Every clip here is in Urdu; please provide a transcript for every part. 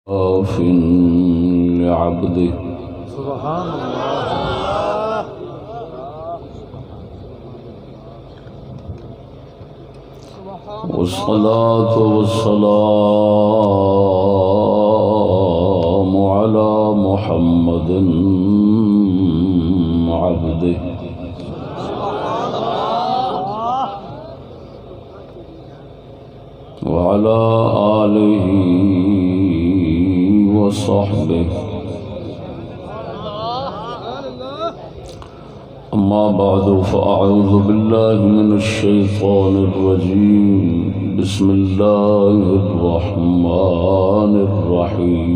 آف لعبده سبحان الله. والصلاة والسلام على محمد عبده وعلى آله وصحبه. أما بعد فأعوذ بالله من الشيطان الرجيم. بسم الله الرحمن الرحيم.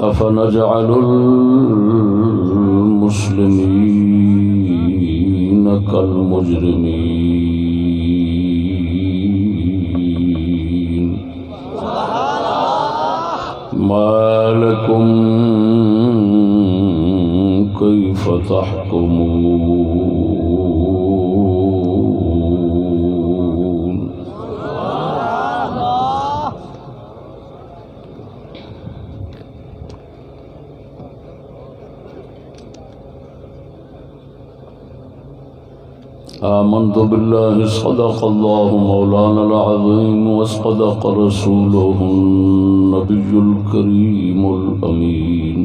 أفنجعل المسلمين كالمجرمين ما لكم كيف تحكمون. آمنت بالله صدق الله مولانا العظيم وصدق رسوله النبي الكريم الأمين.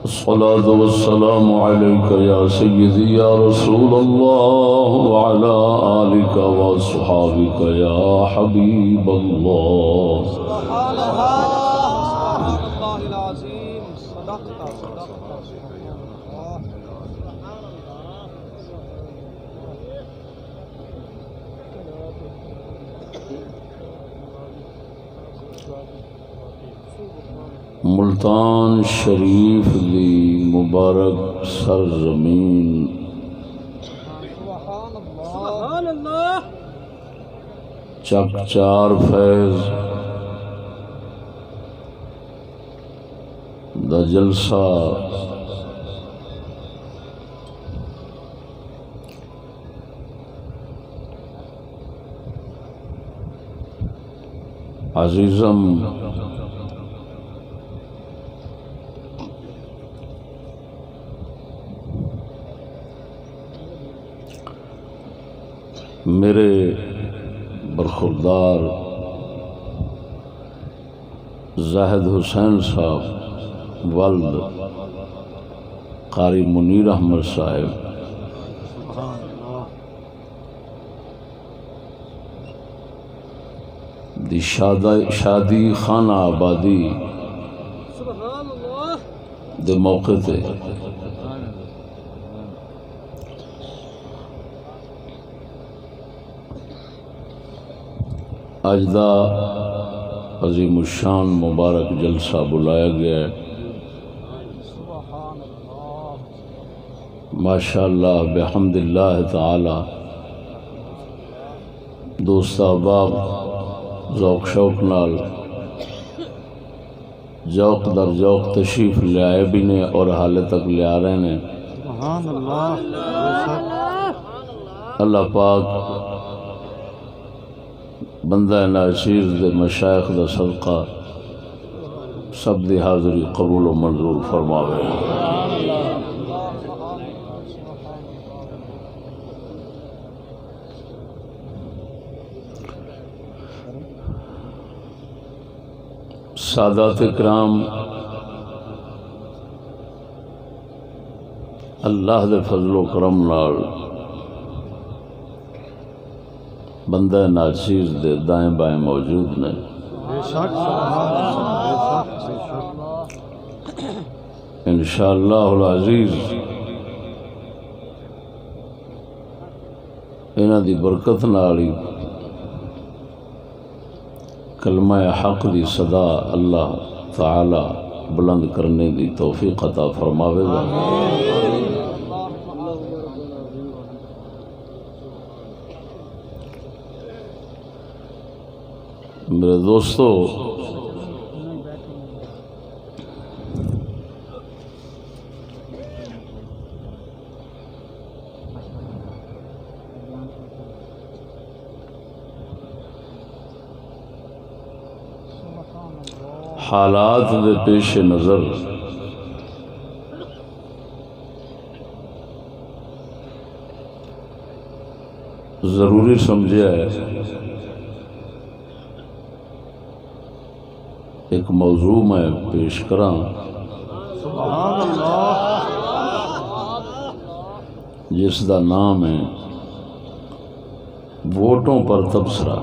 الصلاة والسلام عليك يا سيدي يا رسول الله وعلى آلك وأصحابك يا حبيب الله. سبحان الله العظيم. صدقت. ملتان شریف دی مبارک سرزمین سبحان اللہ. چک چار فیض دا جلسہ عزیزم میرے برخوردار زاہد حسین صاحب والد قاری منیر احمد صاحب دی شادی خانہ آبادی سبحان اللہ. دے موقع تے اج دا عظیم الشان مبارک جلسہ بلایا گیا ہے. ماشاءاللہ بحمد اللہ تعالی دوست احباب ذوق شوق نال ذوق در ذوق تشریف لے آئے بھی نے اور حالے تک لے آ رہے ہیں. سبحان اللہ. اللہ پاک بندہ ناچیز دے مشائخ دا صدقہ سب دی حاضری قبول و منظور فرماوے. سادات اکرام، اللہ دے فضل و کرم نال بندہ ناچیز دے دائیں بائیں موجود نے. بے شک. سبحان اللہ. بے شک. انشاءاللہ العزیز انہاں دی برکت نال ہی کلمہ حق دی صدا اللہ تعالی بلند کرنے دی توفیق عطا فرماوے گا. میرے دوستو، حالات دے پیش نظر ضروری سمجھا ہے ایک موضوع میں پیش کراں سبحان اللہ جس دا نام ہے ووٹوں پر تبصرہ۔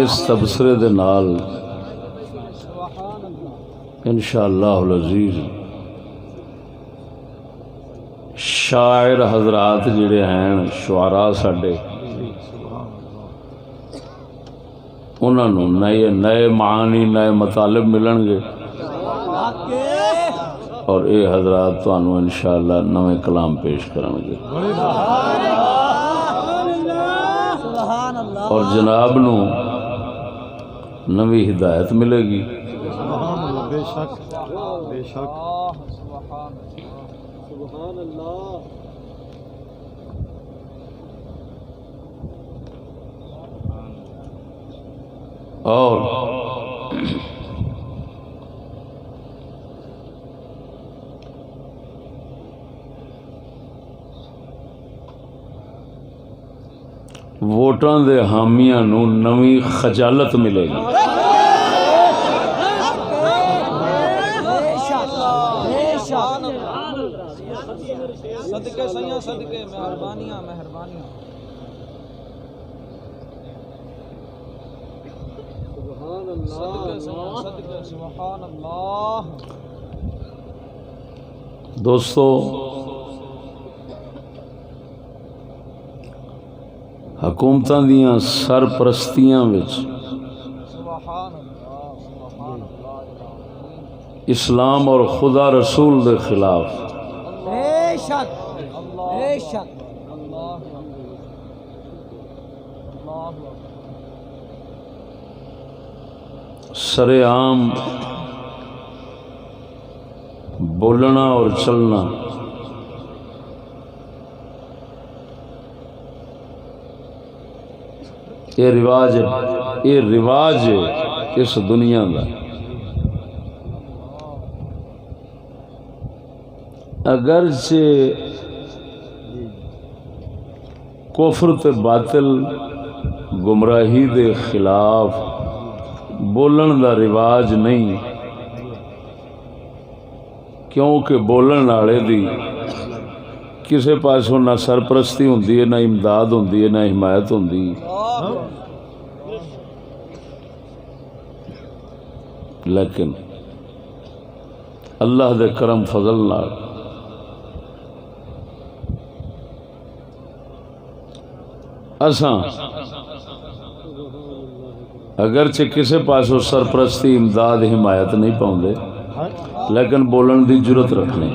اس تبصرے دے نال انشاءاللہ العزیز شاعر حضرات جڑے ہیں شعراء ساڈے انہاں نوں نئے معانی نئے مطالب ملن گے اور اے حضرات تانوں انشاءاللہ نویں کلام پیش کرن گے اور جناب نو نویں ہدایت ملے گی۔ سبحان اللہ بے شک بے شک سبحان اللہ اور ووٹاں دے حامیاں نو نویں خجالت ملے گی۔ صدقے سیاں صدقے مہربانیاں مہربانیاں سبحان اللہ صدقے سبحان اللہ۔ دوستو حکومتاں دیاں سرپرستیاں وچ اسلام اور خدا رسول دے خلاف بے شک بے شک سرے عام بولنا اور چلنا یہ رواج ہے اس دنیا کا۔ اگرچہ کفر تے باطل گمراہی دے خلاف بولن دا رواج نہیں، کیونکہ بولن والے دی کسے پاسوں نہ سرپرستی ہوندی ہے، نہ امداد ہوندی ہے، نہ حمایت ہوندی۔ لیکن اللہ دے کرم فضل نال اساں اگرچہ کسے پاسوں سرپرستی امداد حمایت نہیں پاؤندے لیکن بولن دی جرت رکھنے۔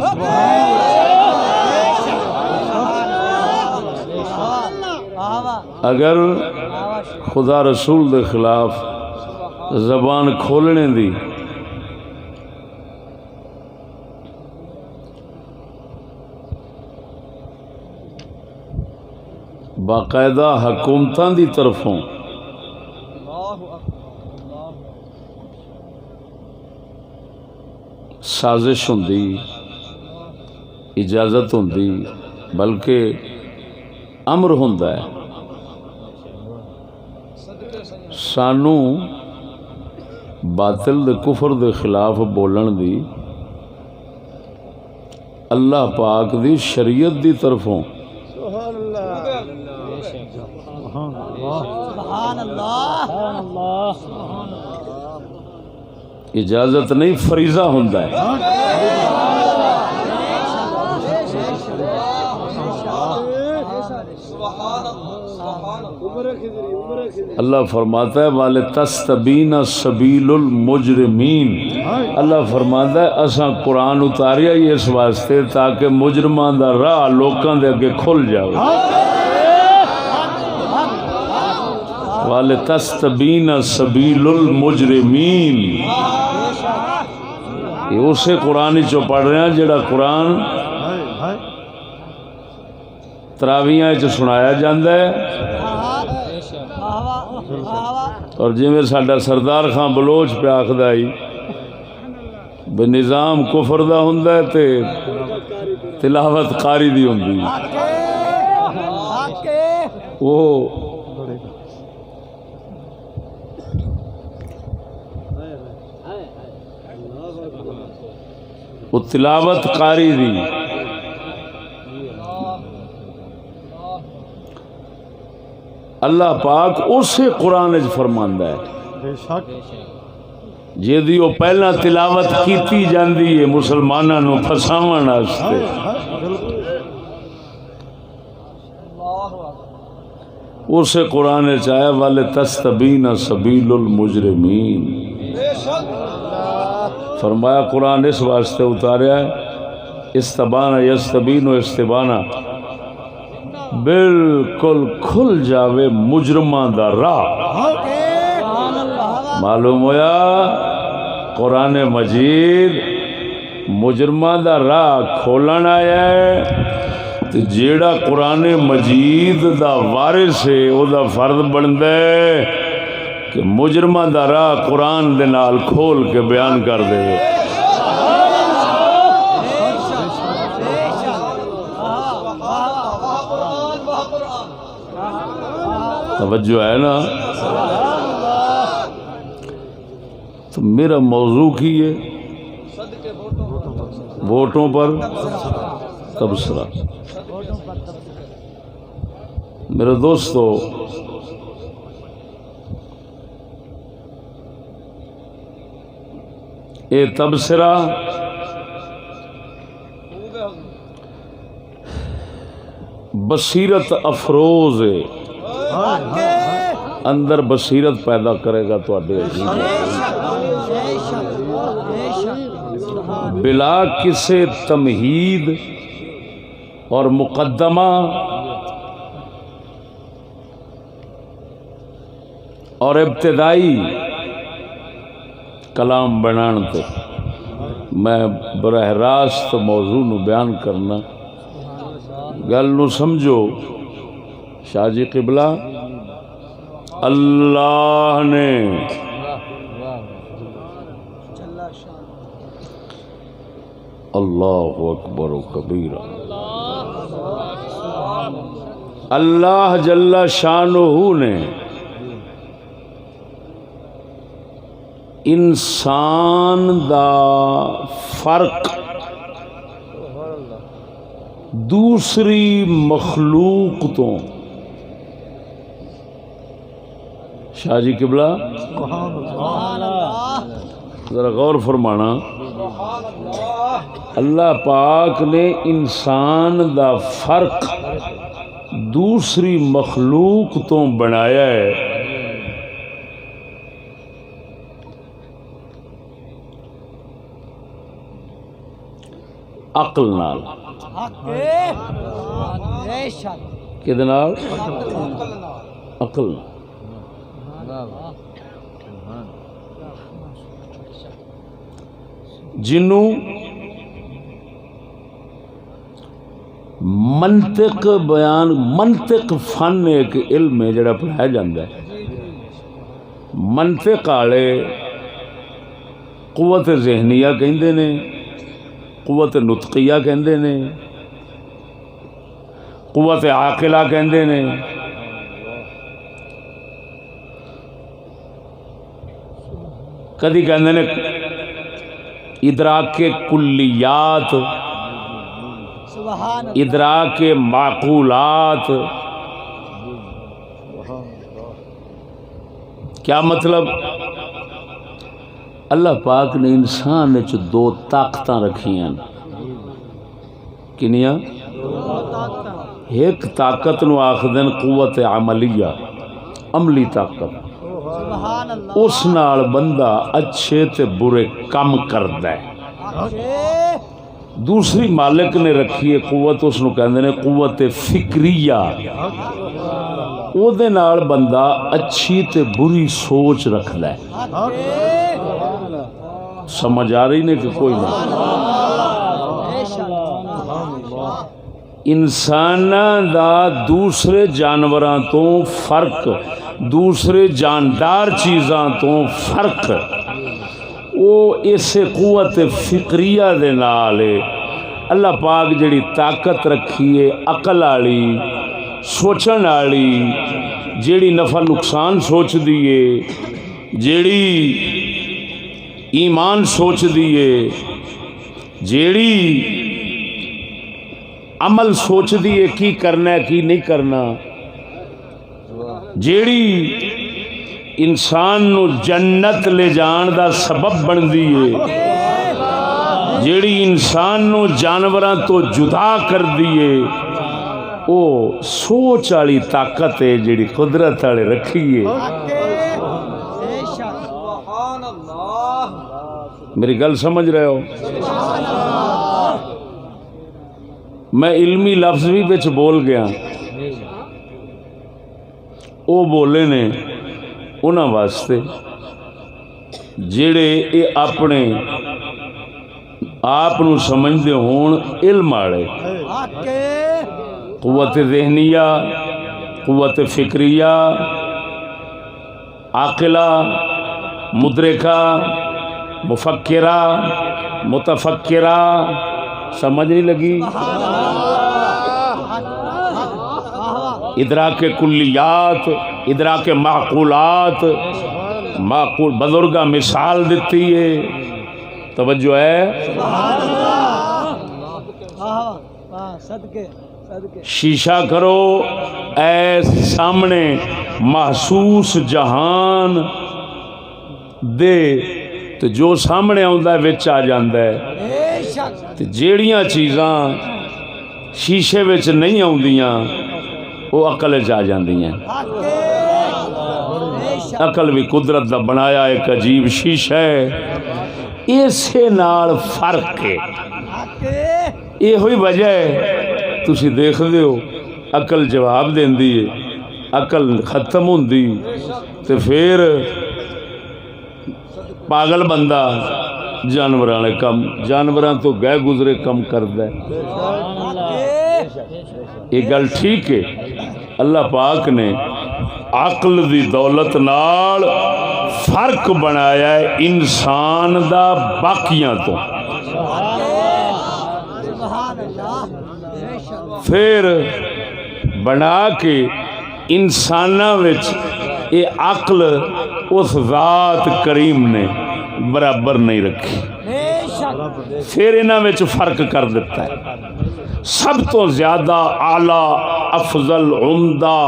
اگر خدا رسول دے خلاف زبان کھولنے دی باقاعدہ حکومتاں دی طرفوں سازش ہوندی، اجازت ہوندی، بلکہ امر ہوندا ہے، سانو باطل دے کفر دے خلاف بولن دی اللہ پاک دی شریعت دی طرفوں اجازت نہیں، فریضہ ہوندا ہے۔ اللہ فرماتا ہے وَلِتَسْتَبِينَ سَبِيلُ الْمُجْرِمِينَ، اللہ فرماتا ہے اساں قرآن اتاریا ہی اس واسطے تاکہ مجرماں دا راہ لوکاں دے اگے کھل جاوے۔ وَلِتَسْتَبِينَ سَبِيلُ الْمُجْرِمِينَ، یہ اسے قرآن ہی چو پڑھ رہے ہیں جڑا قرآن تراویاں چ سنایا جاندہ ہے، اور جی میں ساڈا سردار خان بلوچ پہ آخد آئی بے نظام کفر دا ہوندا ہے تے تلاوت قاری دی ہوندی وہ تلاوت قاری دی اللہ پاک اسے قرآن وچ فرماندا ہے بے شک جے دی وہ پہلا تلاوت کیتی جاندی ہے مسلماناں نو پھساون واسطے، اسے قرآن وچ آیا والے تستبین سبیل المجرمین، فرمایا قرآن اس واسطے اتاریا ہے استبانہ یستبین و استبانہ بالکل کھل جاوے مجرماں دا راہ۔ معلوم ہویا قرآن مجید مجرماں دا راہ کھولن آیا ہے، تے جیڑا قرآن مجید دا وارث ہے او دا فرض بندا ہے کہ مجرماں دا راہ قرآن دے نال کھول کے بیان کر دے۔ توجہ ہے نا؟ تو میرا موضوع کی ہے ووٹوں پر تبصرہ۔ میرے دوستو، اے تبصرہ بصیرت افروز ہے، اندر بصیرت پیدا کرے گا تو بلا کسی تمہید اور مقدمہ اور ابتدائی کلام بنان تے میں براہ راست موضوع نو بیان کرنا، گل نو سمجھو۔ شاہ جی قبلہ اللہ نے اللہ اکبر و کبیرہ، اللہ جل شانہ نے انسان دا فرق دوسری مخلوق تو، شاہ جی قبلہ ذرا غور فرمانا، اللہ پاک نے انسان دا فرق دوسری مخلوق تو بنایا ہے، عقل نال۔ کدے نال؟ عقل۔ جنوں منطق بیان، منطق فن ایک علم ہے جڑا پڑھایا جاتا ہے، منطق والے قوت ذہنیہ کہندے نے، قوت نطقیہ کہندے نے، قوت عاقلہ کہندے نے، کدی کہندے نے ادراک کلیات، ادراک معقولات۔ کیا مطلب؟ اللہ پاک نے انسان وچ دو طاقتاں رکھیاں، کنیاں؟ ایک طاقت نو آخدن قوت عملیہ، عملی طاقت، اس نال بندہ اچھے تے برے کم کردا ہے۔ دوسری مالک نے رکھی ہے قوت، اس نو کہندے نے قوت فکریہ، او دے نال بندہ اچھی تے بری سوچ رکھدا ہے۔ سمجھ آ رہی نے کہ کوئی نہیں؟ انساناں دا دوسرے جانوراں تو فرق، دوسرے جاندار چیزاں تو فرق وہ اس قوت فکریہ دے نال ہے۔ اللہ پاک جڑی طاقت رکھی ہے عقل والی، سوچن والی، جیڑی نفع نقصان سوچ دیے، جیڑی ایمان سوچ دیے، جیڑی عمل سوچ دیے کی کرنا ہے کی نہیں کرنا، جیڑی انسان نو جنت لے جان دا سبب بن دیے، جیڑی انسان نو جانوراں تو جدا کر دیے، او سوچ والی طاقت ہے جیڑی قدرت والے رکھی ہے۔ میری گل سمجھ رہے ہو؟ میں علمی لفظ بھی بچ بول گیا، او بولے نے انہاں واسطے جڑے اے اپنے آپ نو سمجھدے ہون علم والے، قوت ذہنیہ، قوت فکریہ، عاقلہ، مدرکہ، مفکرہ، متفکرہ، سمجھ نہیں لگی؟ ادراک کلیات، ادراک معقولات، معقول بزرگاں مثال دیتی ہے، توجہ ہے؟ شیشہ کرو اے سامنے محسوس جہان دے تو جو سامنے آندا ہے وچ آ جاندا ہے، تے جیڑیاں چیزاں شیشے وچ نہیں آندیاں وہ عقل وچ آ جاندیاں۔ عقل بھی قدرت دا بنایا ایک عجیب شیشہ ہے، اسے نال فرق ہے۔ یہ ہوئی وجہ ہے تسی دیکھ دے ہو عقل جواب دیندی ہے، عقل ختم ہوندی تے پھر پاگل بندہ جانوراں نے کم، جانوراں تو گئے گزرے کم کردا ہے۔ یہ گل ٹھیک ہے، اللہ پاک نے عقل دی دولت نال فرق بنایا ہے انسان دا باقیاں تو، پھر بنا کے انساناں وچ یہ عقل اس ذات کریم نے برابر نہیں رکھی، پھر انہاں وچ فرق کر دیتا ہے۔ سب تو زیادہ اعلیٰ، افضل، عمدہ،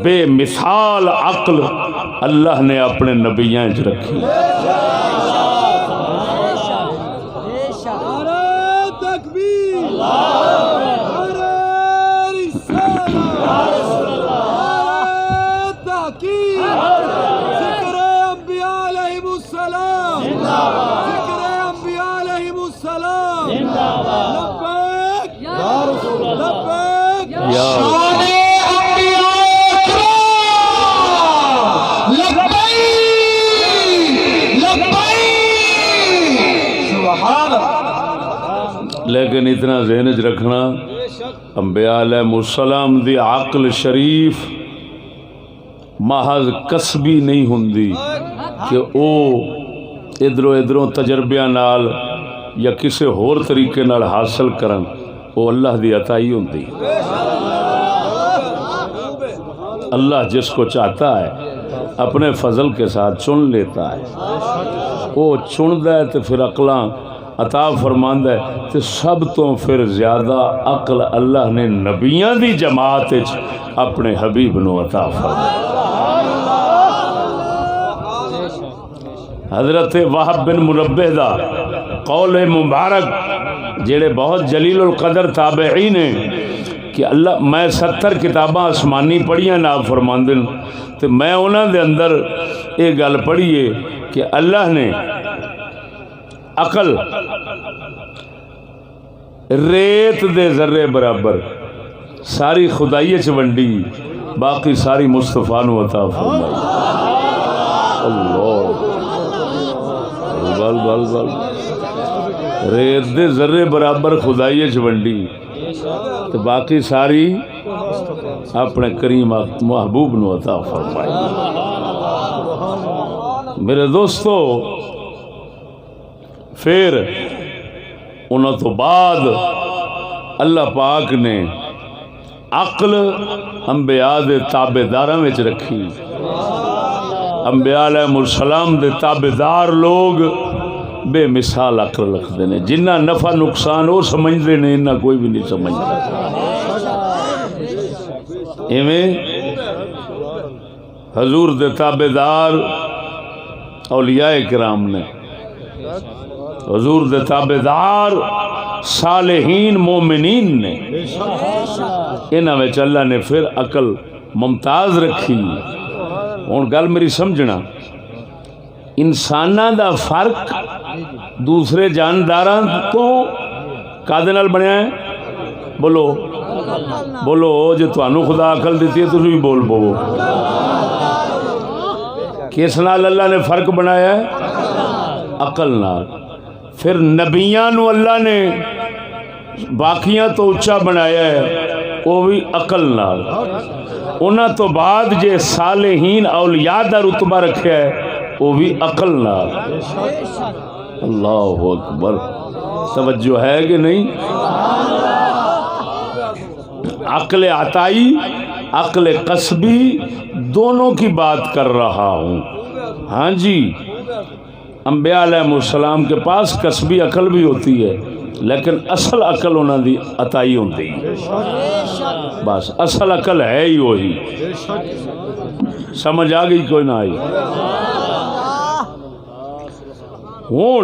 بے مثال عقل اللہ نے اپنے نبیاں وچ رکھی۔ لیکن اتنا ذہن وچ رکھنا، انبیاء علیہ السلام دی عقل شریف محض کسبی نہیں ہوندی کہ او ادھروں تجربیاں نال یا کسی ہور طریقے نال حاصل کرن، وہ اللہ دی عطا ہی ہوندی۔ اللہ جس کو چاہتا ہے اپنے فضل کے ساتھ چن لیتا ہے، وہ چندا ہے تو پھر عقلاں عطا فرماندا ہے، تو سب تو پھر زیادہ عقل اللہ نے نبیاں دی جماعت وچ اپنے حبیب نو عطا فرمایا۔ حضرت وہب بن منبہ دا قول مبارک جڑے بہت جلیل القدر تابعین ہیں کہ اللہ، میں 70 کتاباں آسمانی پڑھیاں ناب فرماندن، تو میں انہاں دے اندر ایک گل پڑھی ہے کہ اللہ نے عقل ریت دے ذرے برابر ساری خدائی چ ونڈی، باقی ساری مصطفیٰ نو عطا فرمائی۔ اللہ بل ریت دے ذرے برابر خدائی چ ونڈی، تو باقی ساری اپنے کریم محبوب نو عطا فرمائی۔ میرے دوستو، پھر انہوں تو بعد اللہ پاک نے عقل انبیاء دے تابعداراں وچ رکھی۔ انبیاء علیہ السلام دے تابعدار لوگ بے مثال عقل رکھتے ہیں، جنہ نفع نقصان وہ سمجھتے ہیں، انہیں کوئی بھی نہیں سمجھتا۔ ایویں حضور دے تابعدار اولیاء کرام نے، حضور دے تابعدار صالحین مومنین نے، انہاں وچ اللہ نے پھر عقل ممتاز رکھی۔ ہن گل میری سمجھنا، انساناں دا فرق دوسرے جانداراں تو کادے نال بنیا ہے؟ بولو بولو، جے تانوں خدا عقل دیتی ہے تسی بھی بول پو۔ کس نال اللہ نے فرق بنایا ہے؟ عقل نال۔ پھر نبیاں نو اللہ نے باقیاں تو اونچا بنایا ہے، وہ بھی عقل نال۔ انہاں تو بعد جے صالحین اولیاء دا رتبہ رکھیا ہے، وہ بھی عقل نال۔ اللہ اکبر، توجہ ہے کہ نہیں؟ عقل عطائی عقل قصبی دونوں کی بات کر رہا ہوں۔ ہاں جی، انبیاء علیہ السلام کے پاس قصبی عقل بھی ہوتی ہے، لیکن اصل عقل انہوں دی عطائی ہوتی ہے۔ بس اصل عقل ہے ہی وہی۔ سمجھ آ گئی کوئی نہ آئی؟ ہوں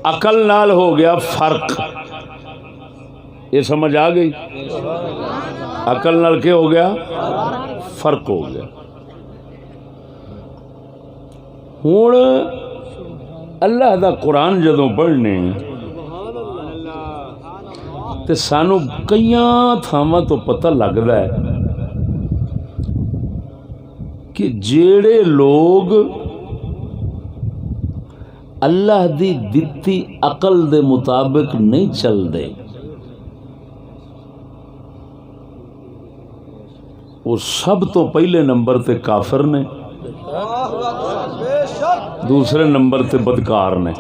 عقل نال ہو گیا فرق، یہ سمجھ آ گئی؟ عقل نال کیا ہو گیا؟ فرق ہو گیا۔ ہوں اللہ دا قرآن جدوں پڑھنے تے سانو کئیاں تھاواں تو پتہ لگدا ہے کہ جیڑے لوگ اللہ دی دتی عقل دے مطابق نہیں چل دے، وہ سب تو پہلے نمبر تے کافر نے، دوسرے نمبر تے بدکار نے۔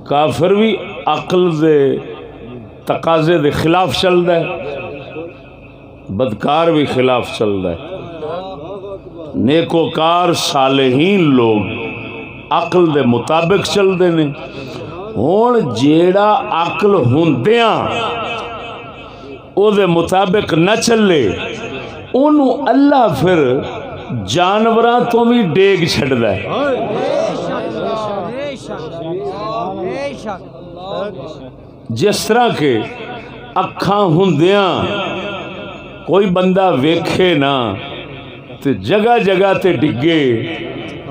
کافر بھی عقل دے تقاضے دے خلاف چلدا ہے، بدکار بھی خلاف چلدا ہے۔ نیکوکار صالحین لوگ عقل دے مطابق چلدے نے۔ ہن جیڑا عقل ہوندیاں او دے مطابق نہ چلے، انہوں اللہ پھر جانوراں تو بھی ڈیگ چھڑدا ہے۔ جس طرح کے اکھاں ہوندیاں کوئی بندہ ویکھے نہ تے جگہ جگہ تے ڈگے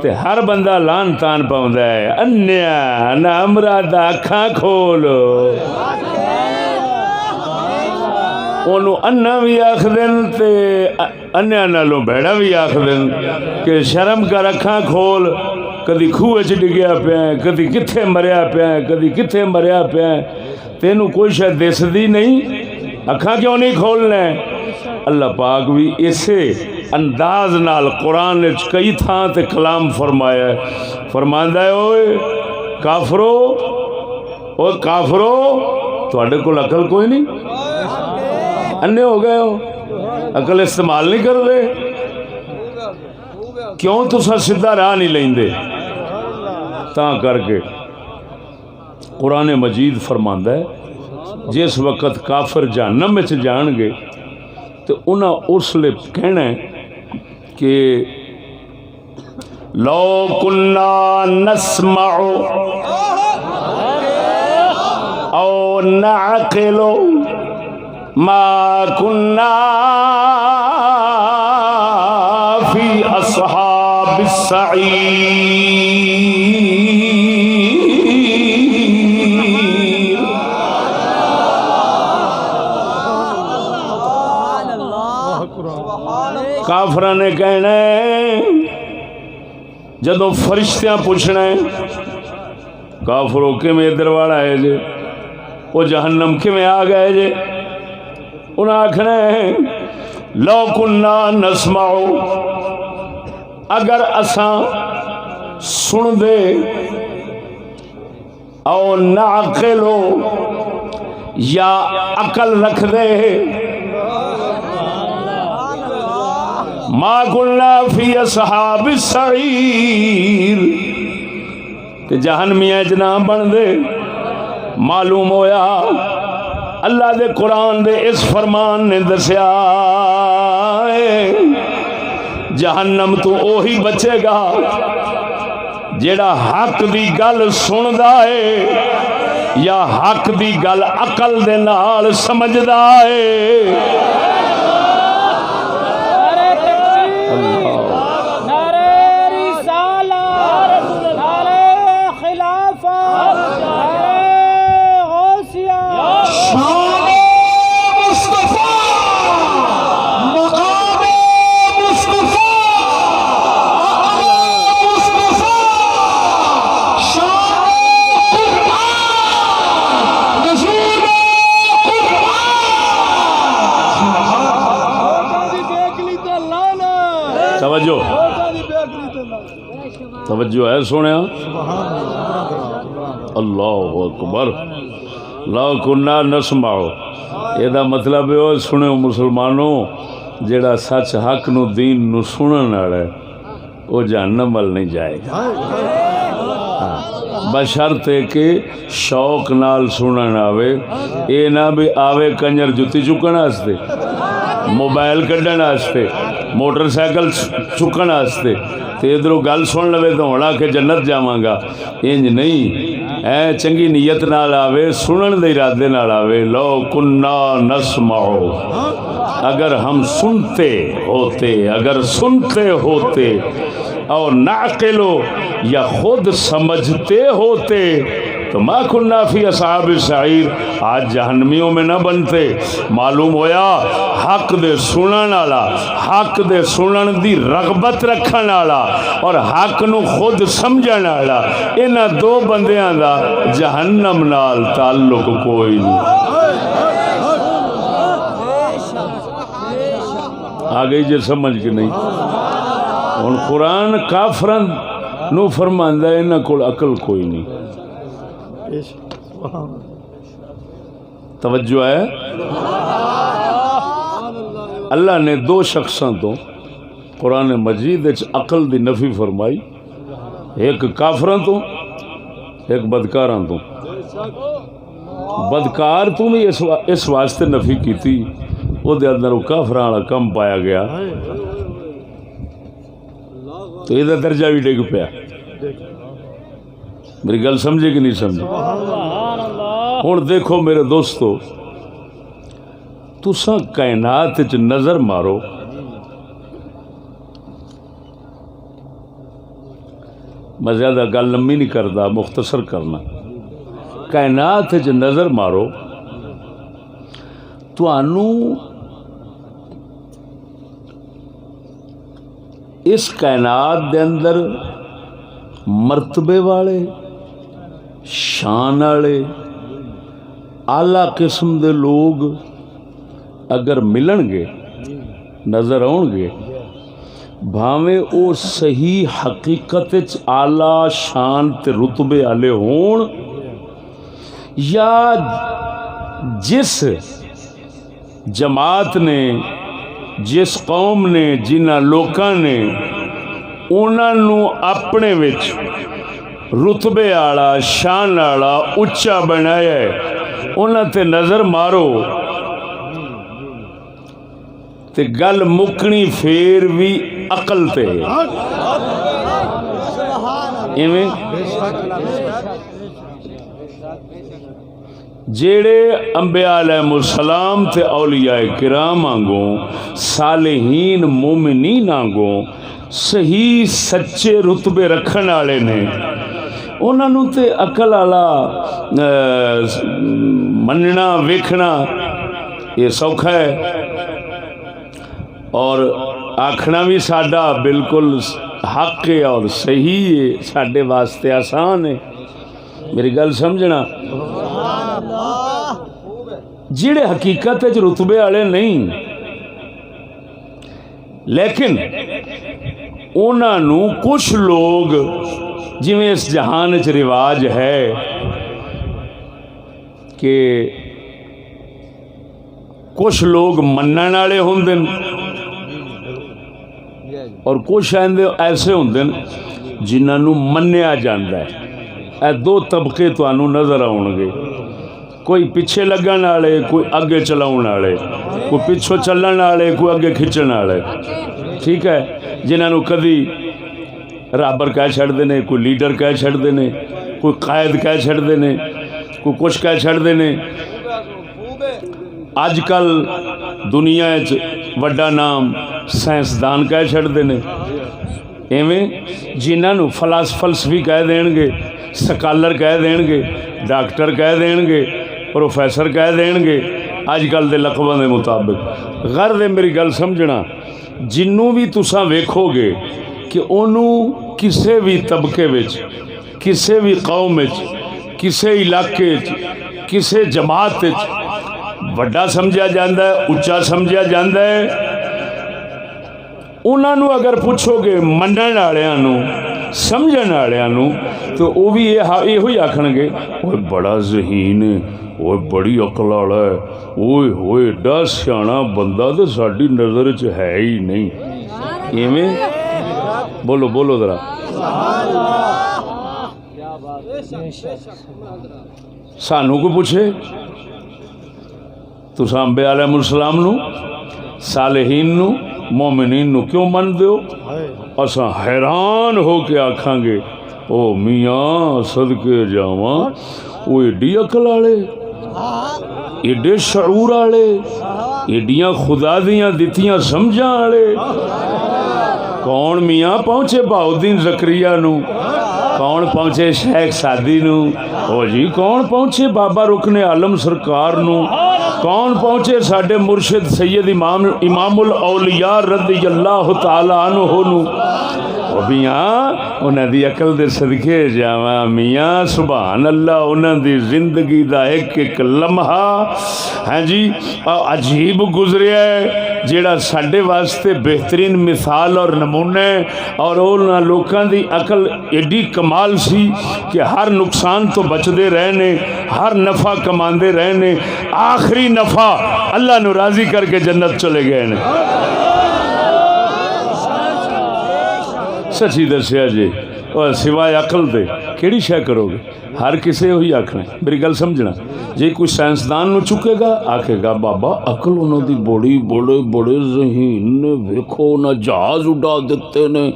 تے ہر بندہ لان تان پاوندا ہے، انیا نہ امرادا اکھاں کھولو، انہوں انا بھی آکھ دین تے انیا نالوں بھیڑا بھی آکھ دین کہ شرم کر اکھاں کھول، کدی کھوہ چ ڈگیا پیا ہے، کدی کتھے مریا پیا ہے، کدی کتھے مریا پیا ہے، تینوں کوئی شاید دسدی نہیں، اکھاں کیوں نہیں کھولنا ہے؟ اللہ پاک بھی اسے انداز نال قرآن وچ کئی تھاں تے کلام فرمایا ہے، فرماندا ہے اوئے کافرو، اوئے کافرو، تواڈے کول عقل کوئی نہیں، انے ہو گئے ہو، عقل استعمال نہیں کر دے، کیوں تساں سیدھا راہ نہیں لیندے؟ تاں کر کے قرآن مجید فرماندا ہے جس وقت کافر جہنم وچ جان گے تو انہاں اس لئے کہنا ہے کہ لو کننا نسمع او نعقل ما کننا فی اصحاب السعیر۔ کافرہ نے کہنا ہے جدو فرشتیاں پوچھنا ہے کافرو کیویں ادھر والا ہے جے وہ جہنم کیویں آ گئے جے انہیں آخنا ہے لو کنا نسمع اگر اساں سن دے او نعقلو یا عقل رکھ دے ما کنا فی اصحاب السعیر کہ جہنمیاں جنا بن دے. معلوم ہویا اللہ دے قرآن دے اس فرمان نے دسیا جہنم تو اوہی بچے گا جیڑا حق دی گل سندا ہے یا حق دی گل عقل دے نال سمجھدا ہے. توجہ ہے سونے اللہ اکبر. لا کنا نسمع یہ دا مطلب ہے سنو مسلمانوں جیڑا سچ حق نو دین نو سنن والا ہے وہ جہنم ول نہیں جائے گا بشرطے کہ شوق نال سنن آوے. اے نہ بھی آوے کنجر جتی چکن واسطے موبائل کڈن واسطے موٹر سائیکل چکن واسطے تے ادھروں گل سن لوے تو ہونا کہ جنت جاواں گا. انج نہیں اے چنگی نیت نال آوے سنن دے ارادے نال آوے. لو کنا نسمع اگر ہم سنتے ہوتے اگر سنتے ہوتے اور نعقلو یا خود سمجھتے ہوتے تو ما کنا فی اصحاب السعیر آج جہنمیوں میں نہ بنتے. معلوم ہویا حق دے سنن والا حق دے سنن دی رغبت رکھن والا اور حق نو خود سمجھن والا انہاں دو بندیاں دا جہنم نال تعلق کوئی نہیں. آ گئی جے سمجھ کے نہیں. ہن قرآن کافراں نو فرماندا ہے انہاں کول عقل کوئی نہیں. توجہ ہے. اللہ نے دو شخصاں تو قرآن مجید وچ عقل دی نفی فرمائی ایک کافراں تو ایک بدکاراں تو. بدکار تو بھی اس واسطے نفی کیتی او دے اندر وہ کافراں والا کم پایا گیا تو یہ درجہ بھی ڈگ پیا. میری گل سمجھے کہ نہیں سمجھے. ہوں دیکھو میرے دوستو تساں کائنات وچ نظر مارو میں زیادہ گل لمبی نہیں کرتا مختصر کرنا. کائنات وچ نظر مارو تانوں اس کائنات دے اندر مرتبے والے شان والے اعلیٰ قسم دے لوگ اگر ملن گے نظر آؤ گے بھاویں او صحیح حقیقت اعلیٰ شان تے رتبے والے ہون یا جس جماعت نے جس قوم نے جنہ لوکاں نے انہاں نو اپنے وچ رتبے والا شان والا اچا بنایا ہے انہاں تے نظر مارو تے گل مکنی پھر بھی عقل تے ایویں جیڑے انبیاء علیہ السلام تے اولیاء کرام آنگوں صالحین مومنین آنگوں صحیح سچے رتبے رکھن والے نے انہاں نوں تے عقل والا مننا ویکھنا یہ سوکھا ہے اور آکھنا بھی ساڈا بالکل حق ہے اور صحیح ہے ساڈے واسطے آسان ہے. میری گل سمجھنا. جڑے حقیقت وچ رتبے والے نہیں لیکن انہاں نو کچھ لوگ جویں اس جہان وچ رواج ہے کہ کچھ لوگ منن والے ہوندے اور کچھ ایسے ہوندے جنہاں نو منیا جاندا ہے. اے دو طبقے تانوں نظر آؤن گے. کوئی پیچھے لگن والے, کوئی اگے چلاؤن والے, کوئی پیچھوں چلن والے, کوئی اگے کھچن والے. ٹھیک ہے. جنہاں نو کدی رابر کہہ چھڑدے نے, کوئی لیڈر کہہ چھڑدے نے, کوئی قائد کہہ چھڑدے نے, کوئی کچھ کہہ چھڑدے نے. اج کل دنیا وڈا نام سائنسدان کہہ چھڑدے نے. ایویں جنہاں نو فلسفی کہہ دین گے, سکالر کہہ دین گے, ڈاکٹر کہہ دین گے, پروفیسر کہہ دین گے اج کل دے لقباں دے مطابق. غرض ہے میری گل سمجھنا, جنوں بھی تساں ویکھو گے کہ انہوں کسے بھی طبقے وچ, کسے بھی قوم وچ, کسے علاقے وچ, کسے جماعت وچ وڈا سمجھا جاندہ ہے, اچا سمجھا جاندہ ہے. انہاں نو اگر پوچھو گے منن والےاں نو, سمجھن والےاں نو, تو وہ بھی یہ ہوئی آکھن گے اوے بڑا ذہین ہے, اوے بڑی عقل والا ہے, اوئے ہوئے ایڈا سیاںا بندہ تو ساڈی نظر چ ہے ہی نہیں. ایویں بولو بولو ذرا. سانو کو پوچھے تساں انبیاء علیہ السلام نو, صالحین نو, مومنین نو کیوں من دیو؟ اساں حیران ہو کے آکھاں گے او میاں صدقے جاواں, او ایڈی عقل والے, ایڈے شعور والے, ایڈیاں خدا دیاں دتیاں سمجھاں والے. کون میاں پہنچے بہاؤدین زکریا نو, کون پہنچے شیخ سادی نو, او جی کون پہنچے بابا رکن عالم سرکار نو, کون پہنچے ساڈے مرشد سید امام الاولیاء رضی اللہ تعالی عنہ نو. او میاں انہاں دی عقل دے صدقے جاواں میاں سبحان اللہ, انہاں دی زندگی دا ایک ایک لمحہ ہاں جی عجیب گزریا ہے جیڑا ساڈے واسطے بہترین مثال اور نمونہ ہے. اور انہاں لوکاں دی عقل ایڈی کمال سی کہ ہر نقصان تو بچدے رہنے, ہر نفع کماندے رہنے, آخری نفع اللہ نو راضی کر کے جنت چلے گئے نے. سچی دسیا جی, اور سوائے عقل دے کیڑی شے کرو گے؟ ہر کسے ہوئی آکھنا. میری گل سمجھنا, جی کوئی سائنسدان نو چکے گا آکھے گا بابا عقل انہوں دی بڑی بڑے بڑے ذہین نے, ویکھو نہ جہاز اڈا دیتے نے,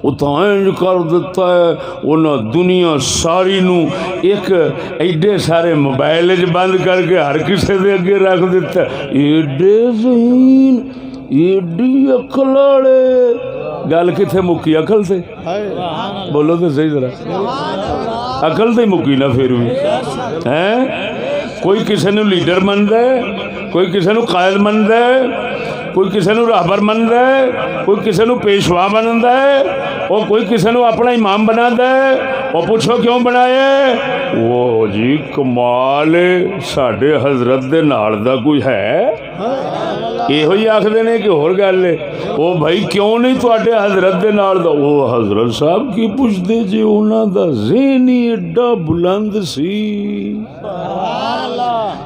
اتائیں کر دیتا ہے, انہوں دنیا ساری نو ایک ایڈے سارے موبائل بند کر کے ہر کسے دے اگے رکھ دیتا ہے. ایڈے ذہین, ایڈی عقل والے. گل کتنے مکی؟ عقل سے بولو تو صحیح ذرا. عقل تے مکی نہ پھر بھی ہیں. کوئی کسی نو لیڈر مندا ہے, کوئی کسی نو قائد مندا ہے, کوئی کسی نو راہبر مندا ہے, کوئی کسی نو پیشوا بندا ہے, اور کوئی کسی نو اپنا امام بنادا ہے. اور پوچھو کیوں بنایا ہے؟ وہ جی کمال ساڈے حضرت دے نال دا کوئی ہے؟ یہ ہوئی آخدے نے کہ ہور گل ہے. او بھائی کیوں نہیں تواڈے حضرت دے نال دا؟ او حضرت صاحب کی پوچھدے جی, انہاں دا ذہن ہی ایڈا بلند سی,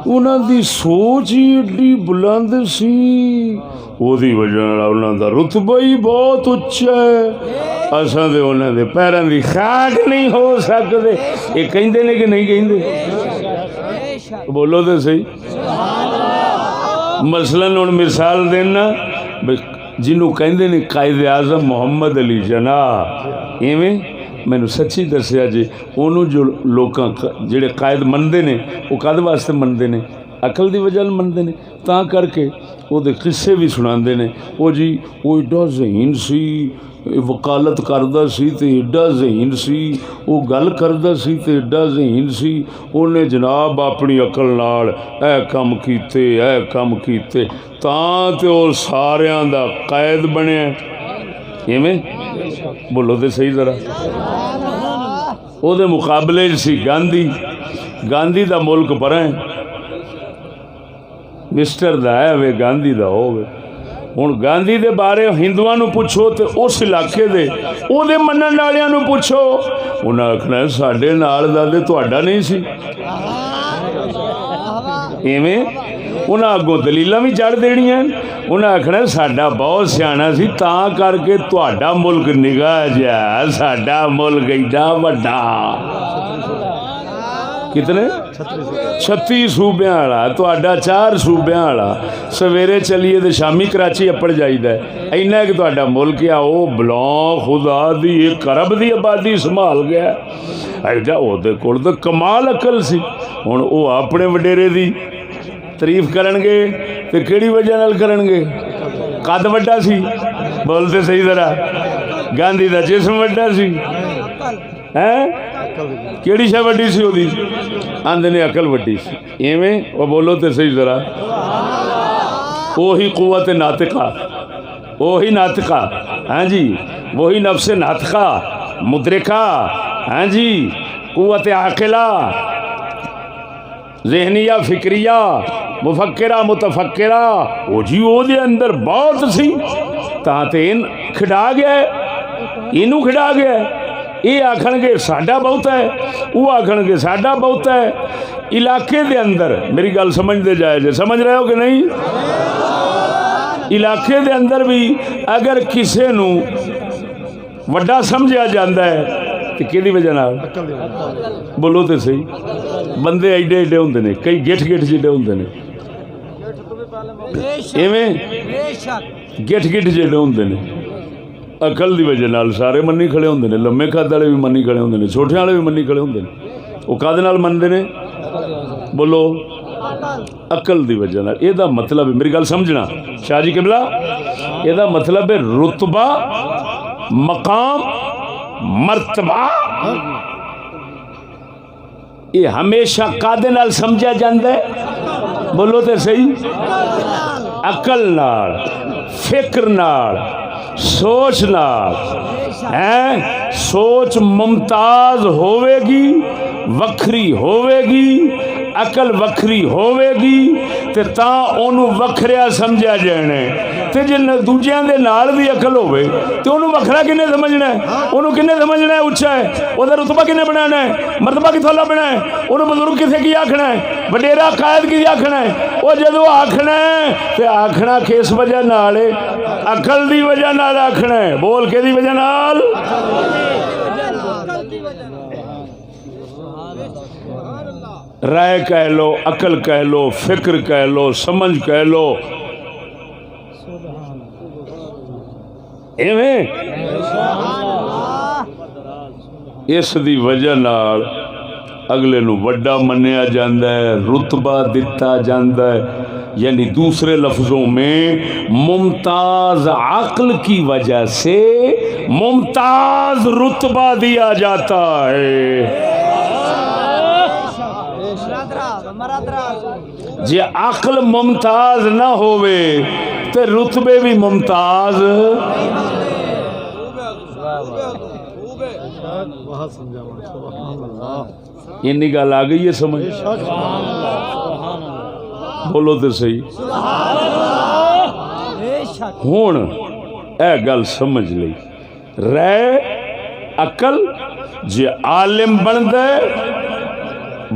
انہاں دی سوچ ہی ایڈی بلند سی, او دی وجہ نال انہاں دا رتبہ ہی بہت اچا ہے. اساں دے انہاں دے پیراں دی خاک نہیں ہو سکدے. یہ کہندے نے کہ نہیں کہندے؟ بولو تے صحیح. مثلاً ہن مثال دینا, جنوں کہندے نے قائد اعظم محمد علی جناح, ایویں مینوں سچی دسیا جی, انہوں جو لوکاں جڑے قائد مندے نے وہ کد واسطے مندے نے؟ عقل دی وجہ مندے نے. تاں کر کے وہ دے قصے بھی سناندے نے, وہ جی وہ ایڈا ذہین سی, وکالت کردا سی تے ایڈا ذہین سی, وہ گل کردا سی تے ایڈا ذہین سی, انہیں جناب اپنی عقل نال اے کم کیتے اے کم کیتے, تاں تے وہ ساریاں دا قائد بنیا. ایویں بولو تو صحیح ذرا. وہ دے مقابلے سی گاندھی. گاندھی دا ملک پر ہے مسٹر دا ہے وے گاندھی دا ہوگے. ہوں گاندھی دے بارے ہندوؤں نو پوچھو تو اس علاقے دے او دے منن والےاں نو پوچھو انہاں آکھنا ساڈے نال دا تے تہاڈا نہیں سی. ایویں انہاں اگوں دلیلاں بھی چڑھ دینیاں. انہاں آکھنا ساڈا بہت سیاںا سی تاں کر کے تہاڈا ملک نگاہ جا ساڈا ملک ایڈا وڈا. کتنے 36 صوبیاں والا تہاڈا 4 صوبیاں والا. سویرے چلیے تو شامی کراچی اپڑ جائیدا ہے. اینا کہ تہاڈا ملک آ وہ بلاں خدا دی ایک ارب دی آبادی سنبھال گیا. ایڈا او دے کول تے کمال عقل سی. ہن او اپنے وڈیرے دی تعریف کرن گے تے کیڑی وجہ نال کرن گے؟ قد وڈا سی. بولتے صحیح ذرا. گاندھی دا جسم وڈا سی. ہیں کیڑی شے وڈی سی اودی؟ آندے نے عقل وڈی سی. ایویں او بولو تے صحیح ذرا. وہی قوت ناطقہ, وہی ناطقہ, ہاں جی وہی نفس ناطقہ مدرکہ, ہاں جی قوت عاقلہ ذہنیہ فکریہ مفکرہ متفکرہ. وہ جی وہ دے اندر بہت سی تاں تے ان کھڈا گیا ہے, اینوں کھڈا گیا ہے. یہ آکھن گے ساڈا بہت ہے, وہ آکھن گے ساڈا بہت ہے. علاقے دے اندر میری گل سمجھ دے جائے جے, سمجھ رہے ہو کہ نہیں؟ علاقے دے اندر بھی اگر کسے نو وڈا سمجھا جاندہ ہے تو کیڑی وجہ نال؟ بولو تے صحیح. بندے ایڈے ایڈے ہوندے نے, کئی گٹھ گٹھ جڑے ہوندے نے, ایویں گٹھ گٹھ جڑے ہوندے نے. عقل دی وجہ نال سارے منی کھڑے ہوندے نے. لمے قد والے بھی منی کھڑے ہوندے نے, چھوٹے والے بھی منی کھڑے ہوندے نے. وہ کد نال منتے نے؟ بولو عقل دی وجہ نال. یہ دا مطلب میری گل سمجھنا شاہ جی قبلہ, یہ دا مطلب ہے رتبہ مقام مرتبہ یہ ہمیشہ قادے نال سمجھا جاندہ ہے. بولو تے صحیح. عقل نال, فکر نال, سوچ نال. سوچ ممتاز ہوئے گی, وکھری ہوئے گی, عقل وکھری ہوئے گی تے تاں اونوں وکھریا سمجھا جانا ہے. تے جے دوجیاں دے نال بھی عقل ہوئے تے اونوں وکھرا کنے سمجھنا ہے؟ اونوں کنے سمجھنا ہے اونچا ہے؟ او دا رتبہ کنے بنانا ہے؟ مرتبہ کتھوں لبنا ہے؟ اونوں بزرگ کسے کی آکھنا ہے؟ وڈیرا قائد کی آکھنا ہے؟ او جدوں آکھنا ہے تے آکھنا کس وجہ نال ہے؟ عقل دی وجہ نال آکھنا ہے. بول کے دی وجہ نال؟ رائے کہہ لو, عقل کہہ لو, فکر کہہ لو, سمجھ کہہ لو. ایویں اس دی وجہ نال اگلے نو وڈا منیا جاندہ ہے, رتبہ دتا جاندہ ہے. یعنی دوسرے لفظوں میں ممتاز عقل کی وجہ سے ممتاز رتبہ دیا جاتا ہے. جی عقل ممتاز نہ ہوئے تو رتبے بھی ممتاز. انی گل آ گئی ہے سمجھ؟ بولو تو صحیح. ہون اے گل سمجھ لئی, رے عقل جی عالم بن دے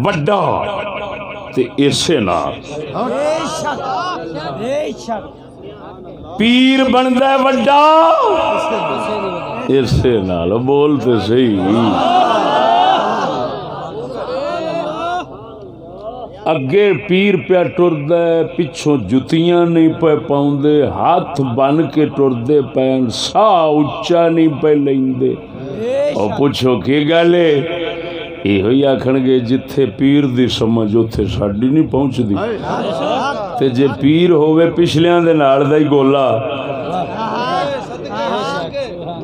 وڈا تے اسے نال, پیر بندا ہے وڈا اسے نال. بولتے صحیح. اگے پیر پیا ٹردا ہے, پچھوں جتیاں نہیں پہ پاؤندے, ہاتھ بن کے ٹردے پین, ساہ اچا نہیں پہ لیندے. اور پوچھو کی گل ہے؟ یہ ہوئی آکھن گے جتھے پیر دی سمجھ اتھے ساڈی نہیں پہنچ دی. تے جے پیر ہوئے پچھلیاں دے نال دا ہی گولا.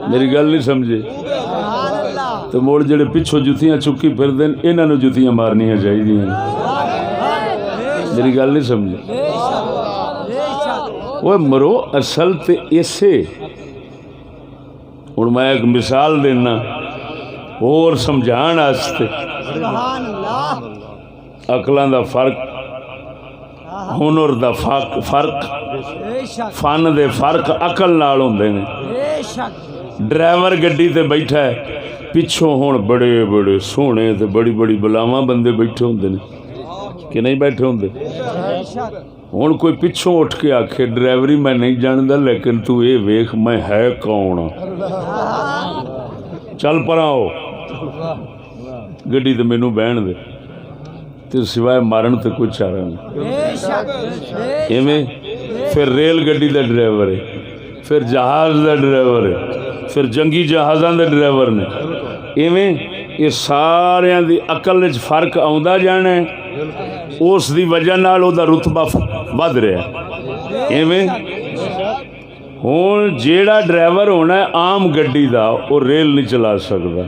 میری گل نہیں سمجھے؟ تو موڑ جڑے پچھوں جتیاں چکی پھر دین انہاں نوں جتیاں مارنیاں چاہیے. میری گل نہیں سمجھے؟ وہ مرو اصل تے اسے ہوں میں ایک مثال دینا اور سمجھان واسطے. عقلاں دا فرق، ہنر دا فرق، فن دے فرق عقل نال ہوندے نے. ڈرائیور گڈی تے بیٹھا ہے، پچھوں ہون بڑے بڑے سونے تے بڑی بڑی بلاواں بندے بیٹھے ہوندے نے کہ نہیں بیٹھے ہوندے. ہن کوئی پچھوں اٹھ کے آکھے ڈرائیوری میں نہیں جاندا لیکن تو اے ویکھ میں ہے کون ہاں، چل پراں ہو گڈی تے مینوں بہن دے، تے سوائے مارن تے کوئی چارہ نہیں. ایویں پھر ریل گڈی دا ڈرائیور ہے، پھر جہاز دا ڈرائیور ہے، پھر جنگی جہازاں دے ڈرائیور نے. ایویں یہ ساریاں دی عقل وچ فرق آوندا جانا ہے، اس دی وجہ نال او دا رتبہ ود رہا ہے. ایویں ہوں جیڑا ڈرائیور ہونا ہے عام گڈی دا وہ ریل نہیں چلا سکتا،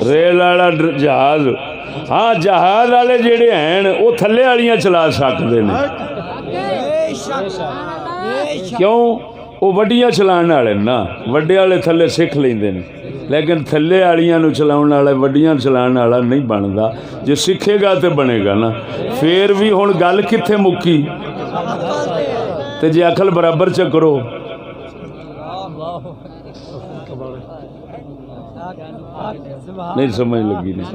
ریل والا جہاز، ہاں جہاز والے جڑے ہیں وہ تھلے والیاں چلا سکتے ہیں. کیوں؟ وہ وڈیاں چلان والے نا، وڈے والے تھلے سکھ لیندے نے، لیکن تھلے والیاں نو چلاؤن والا وڈیاں چلان والا نہیں بنتا. جے سکھے گا تو بنے گا نا. پھر بھی ہن گل کتھے مکی؟ تے جے عقل برابر چ کرو. نہیں سمجھ لگی نہیں.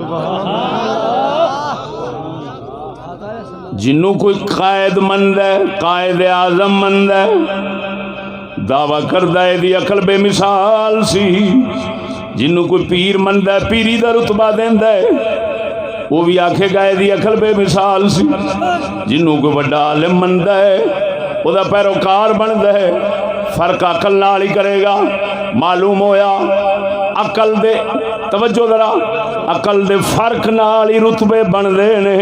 جنوں کوئی قائد مند ہے، قائد اعظم مند ہے، دعویٰ کردہ ہے دی عقل بے مثال سی. جنوں کوئی پیر مند ہے، پیری دا رتبہ دیندا ہے، وہ بھی آکھے گا دی عقل بے مثال سی. جنوں کوئی بڑا عالم مند ہے، وہ دا پیروکار بندا ہے، فرق عقل نال ہی کرے گا. معلوم ہویا عقل دے، توجہ ذرا، عقل دے فرق نال ہی رتبے بندے نے،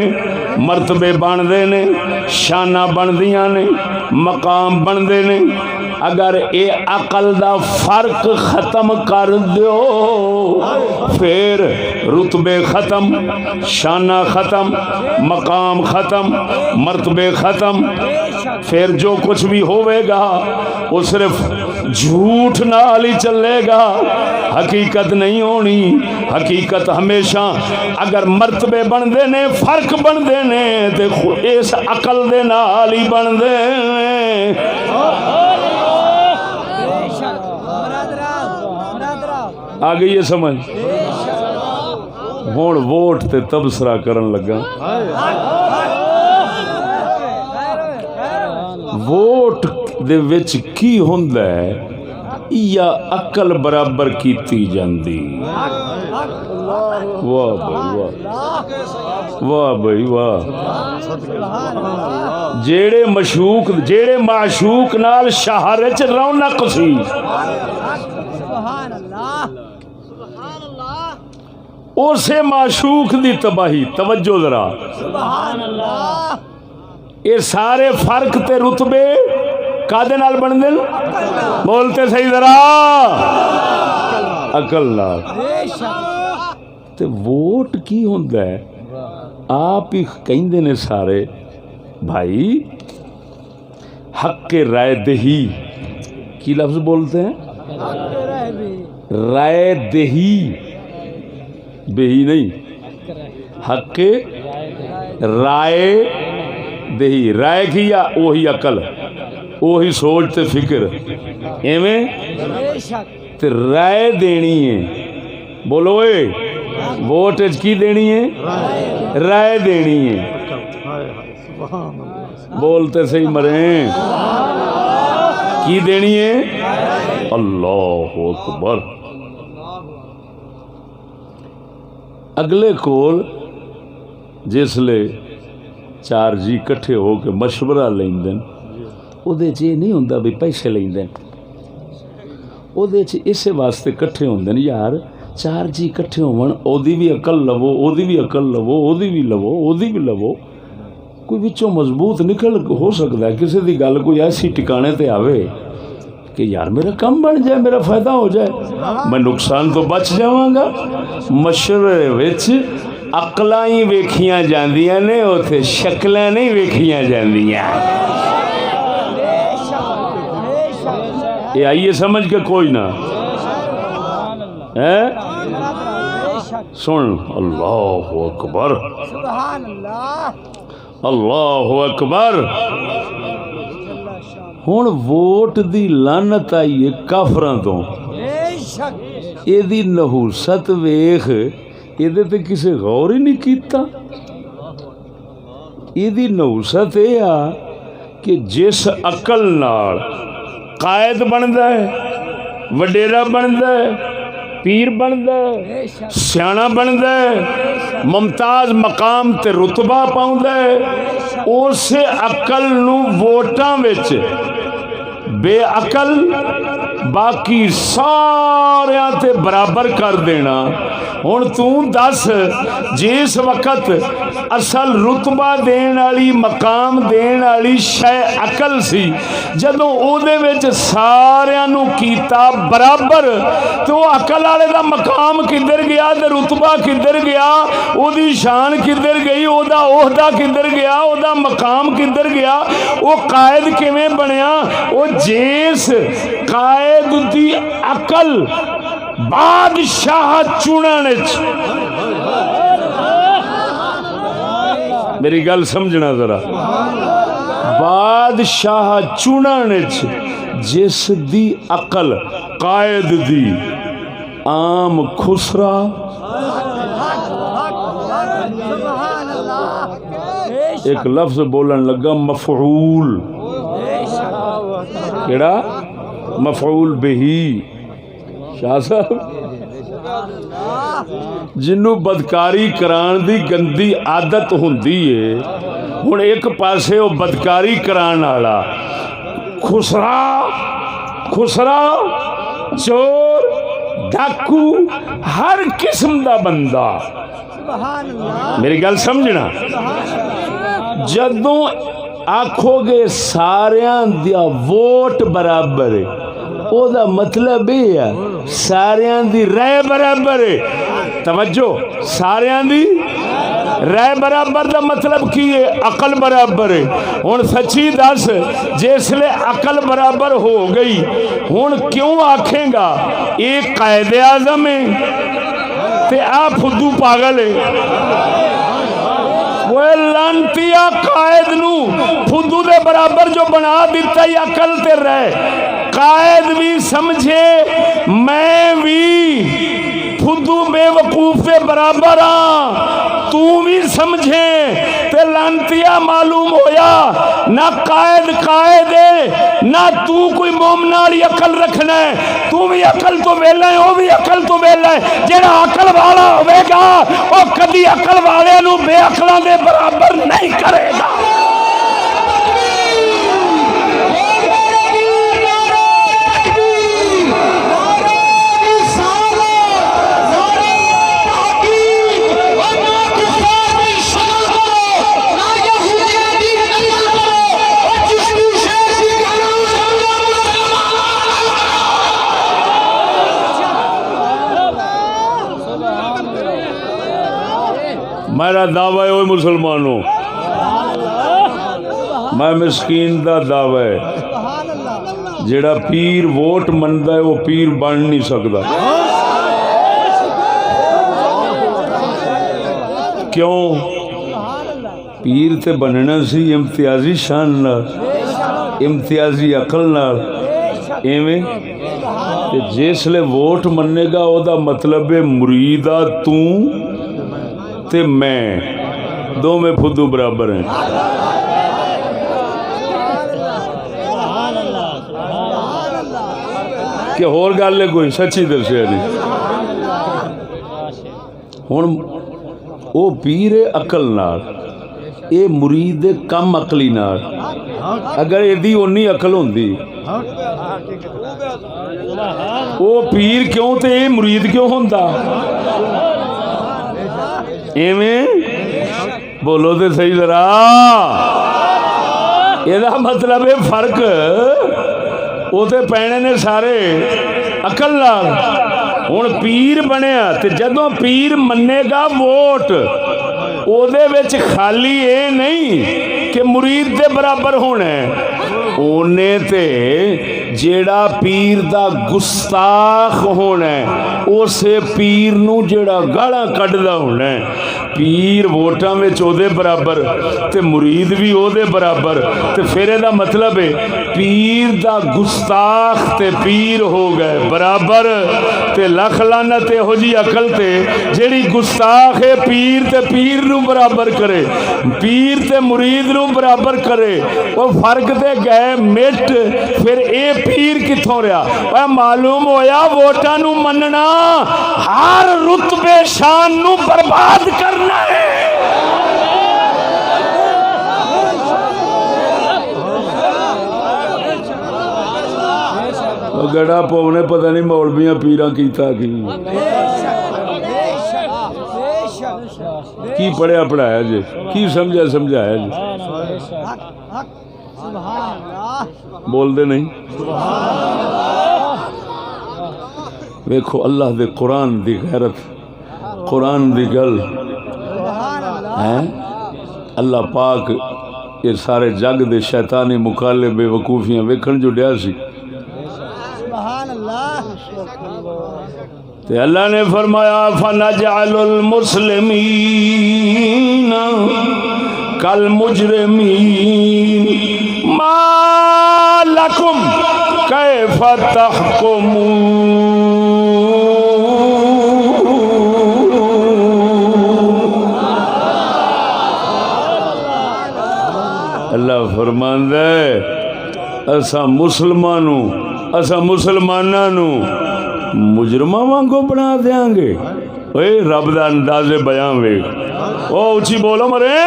مرتبے بندے نے، شانہ بندیاں نے، مقام بندے نے. اگر اے عقل دا فرق ختم کر دیو پھر رتبے ختم، شانہ ختم، مقام ختم، مرتبے ختم. پھر جو کچھ بھی ہوئے گا وہ صرف جھوٹ نال ہی چلے گا، حقیقت نہیں ہونی. حقیقت ہمیشہ اگر مرتبے بندے نے، فرق بندے نے، تے اس عقل دے نال ہی بندے نے. آ گئی یہ سمجھ؟ ہوں ووٹ تے تبصرہ کرن لگا. ووٹ دے وچ کی ہوندا ہے یا عقل برابر کیتی جاندی؟ واہ بھائی واہ، واہ بھائی واہ. جیڑے معشوق نال شہر وچ رونق سی، اسے معشوق دی تباہی. توجہ ذرا، یہ سارے فرق تے رتبے کادے نال بندے؟ بولتے صحیح ذرا، عقل نال. تے ووٹ کی ہوندا ہے؟ آپ ہی کہندے نے سارے بھائی حق رائے دہی. کی لفظ بولتے ہیں؟ رائے دہی، بہی نہیں، حق رائے دہی. رائے کیا وہی عقل، وہی سوچ تے فکر. ایویں تے رائے دینی ہے. بولو اے ووٹ کی دینی ہے؟ رائے دینی ہے. بولتے صحیح مریں. کی دینی ہے؟ اللہ اکبر. اگلے کول جسلے چار جی کٹھے ہو کے مشورہ لیندن، او دے چ نہیں ہوندا بھی پیسے لیندن. او دے چ اسے واسطے کٹھے ہوندن یار چار جی کٹھے ہون، او دی بھی عقل لو، او دی بھی عقل لو، او دی بھی لو، او دی بھی لو. کوئی وچوں مضبوط نکل ہو سکتا ہے. کسی دی گل کوئی ایسی ٹکانے تے آوے کہ یار میرا کم بن جائے، میرا فائدہ ہو جائے، میں نقصان تو بچ جاواں گا. مشورے وچ عقلاں ہی ویکھیاں جاندیاں نے، اوتھے شکلاں نہیں ویکھیاں جاندیاں. یہ آئیے سمجھ کے کوئی نہ. سن اللہ اکبر اللہ اکبر. ہوں ووٹ دی لعنت آئی ہے کافراں تو. یہ نحوست ویخ یہ تے کسے غور ہی نہیں کیتا. یہ نحوست یہ آ کہ جس عقل نال قائد بنتا ہے وڈیرا بنتا ہے پیر بنتا ہے سیاح بنتا ہے ممتاز مقام تے رتبہ پاؤندا ہے اسے عقل نو ووٹاں وچ بے عقل باقی ساریاں تے برابر کر دینا. ہن تو دس جس وقت اصل رتبہ دین والی مقام دین والی شے عقل سی جدوں او دے وچ ساریاں نو کیتا برابر تو عقل والے دا مقام کدھر گیا تے رتبہ کدھر گیا او دی شان کدھر گئی او دا عہدہ کدھر گیا او دا مقام کدھر گیا او قائد کیویں بنیا. او جس قائد دی عقل بادشاہ چنن میری گل سمجھنا ذرا بادشاہ چنن جس دی عقل قائد دی عام خسرا ایک لفظ بولن لگا مفعول کیڑا مفعول بہی شاہ صاحب جنوں بدکاری کران دی گندی عادت ہوندی ہے. ہن ایک پاسے وہ بدکاری کران والا خسرا چور ڈاکو ہر قسم دا بندہ میری گل سمجھنا جدوں آکھو گے ساریاں دیا ووٹ برابر ہے او دا مطلب یہ ہے ساریاں دی رائے برابر ہے. توجہ ساریاں دی رائے برابر دا مطلب کی ہے عقل برابر ہے. ہن سچی دس جسلے عقل برابر ہو گئی ہن کیوں آکھیں گا ایک قائد اعظم ہے تے آ پھدو پاگل ہے. وہ لانتیا قائد نو پھدو دے برابر جو بنا دیتا ہی عقل تے رہے. قائد بھی سمجھے میں بھی پھدو بے وقوف کے برابر ہاں تو بھی سمجھے تے لانتیا معلوم ہویا نہ قائد ہے نہ تو کوئی مومن والی عقل رکھنا ہے. تو بھی عقل تو ویلا ہے وہ بھی عقل تو ویلا ہے. جڑا عقل والا ہوے گا وہ کدی عقل والے نو بے عقلاں دے برابر نہیں کرے گا. میرا دعویٰ ہے اوہ مسلمانوں میں مسکین دا دعویٰ ہے جڑا پیر ووٹ مندا ہے وہ پیر بن نہیں سکتا. کیوں پیر تے بننا سی امتیازی شان نال امتیازی عقل نال ایویں تے جسلے ووٹ مننے گا او دا مطلب ہے مریدہ تو تے میں دو میں پھدو برابر ہیں. کہ اور گل ہے کوئی سچی دسیا نہیں. ہن او پیر عقل نال اے مرید کم عقلی نال اگر ایدی اونی عقل ہوندی او پیر کیوں تے اے مرید کیوں ہوندا. ایویں بولو تے صحیح ذرا یہ مطلب ہے فرق وہ تے پینے نے سارے عقل نال. ہن پیر بنیا تے جدوں پیر منے گا ووٹ او دے وچ خالی اے نہیں کہ مرید دے برابر ہونا ہے اونے تے جیڑا پیر دا گستاخ ہونا ہے اسے پیر نو جیڑا گالاں کڈدا ہونا ہے پیر ووٹاں وچ او دے برابر تے مرید بھی او دے برابر تے پھر دا مطلب ہے پیر دا گستاخ تے پیر ہو گئے برابر تے لکھ لعنت ہو جی عقل تے جیڑی گستاخ ہے پیر تے پیر نو برابر کرے پیر تے مرید نو برابر کرے وہ فرق تے گئے مٹ پھر اے پیر کتھوں رہا وہ معلوم ہویا ووٹاں نو مننا ہر رتبے شان نو برباد کرنا ہے گڑا پونے پتہ نہیں مولویاں پیراں کیتا کی پڑھیا پڑھایا جی کی سمجھایا جی بول دے نہیں ویکھو اللہ دے قرآن دی غیرت قرآن دی گل ہے اللہ پاک یہ سارے جگ دے شیطانی مقالے بے وقوفیاں ویکھن جو ڈیا سی تے اللہ نے فرمایا فَنَجْعَلُ الْمُسْلِمِينَ كَالْمُجْرِمِينَ مَا لَكُمْ كَيْفَ تَحْكُمُونَ اللہ فرماندا ہے اسا مسلمانوں مجرماں وانگو بنا دیاں گے اے رب دا انداز بیان ویکھ او اونچی بولو مرے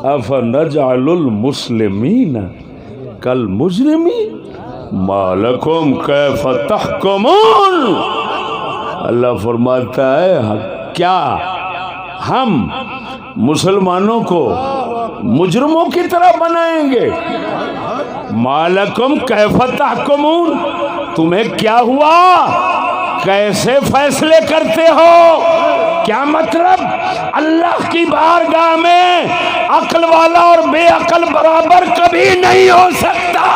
افنجعل المسلمین کالمجرمین ما لکم کیف تحکمون اللہ فرماتا ہے کیا ہم مسلمانوں کو مجرموں کی طرح بنائیں گے مالکم کیف تحکمون تمہیں کیا ہوا کیسے فیصلے کرتے ہو کیا مطلب اللہ کی بارگاہ میں عقل والا اور بے عقل برابر کبھی نہیں ہو سکتا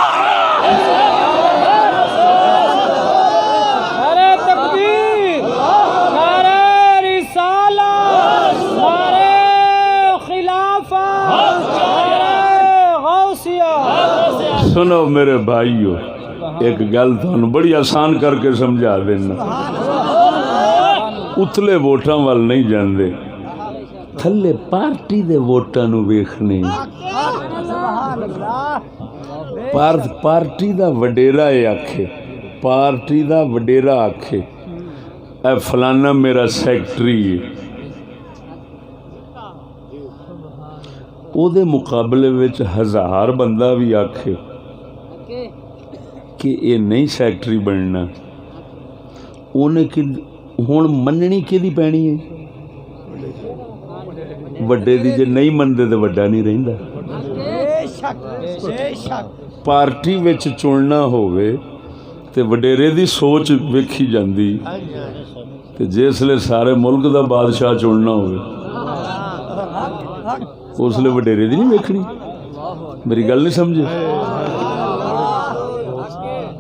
سنو میرے بھائیو ایک گل تھانو بڑی آسان کر کے سمجھا دینا اتلے ووٹاں وال نہیں جاندے تھلے پارٹی دے ووٹاں نو ویکھنے پارٹی دا وڈیرا اے آکھے پارٹی دا وڈیرا آکھے اے فلانا میرا سیکٹری ہے او دے مقابلے وچ 1000 بندہ بھی آکھے کہ یہ نہیں سیکٹری بننا انہیں ہوں مننی کدی پینی ہے وڈے دی جے نہیں منتے تو وڈا نہیں رہندا پارٹی وچ چننا ہوئے تے وڈیرے دی سوچ ویکھی جاندی تے جس لے سارے ملک دا بادشاہ چننا ہوئے اس لے وڈیرے دی نہیں ویکھنی میری گل نہیں سمجھے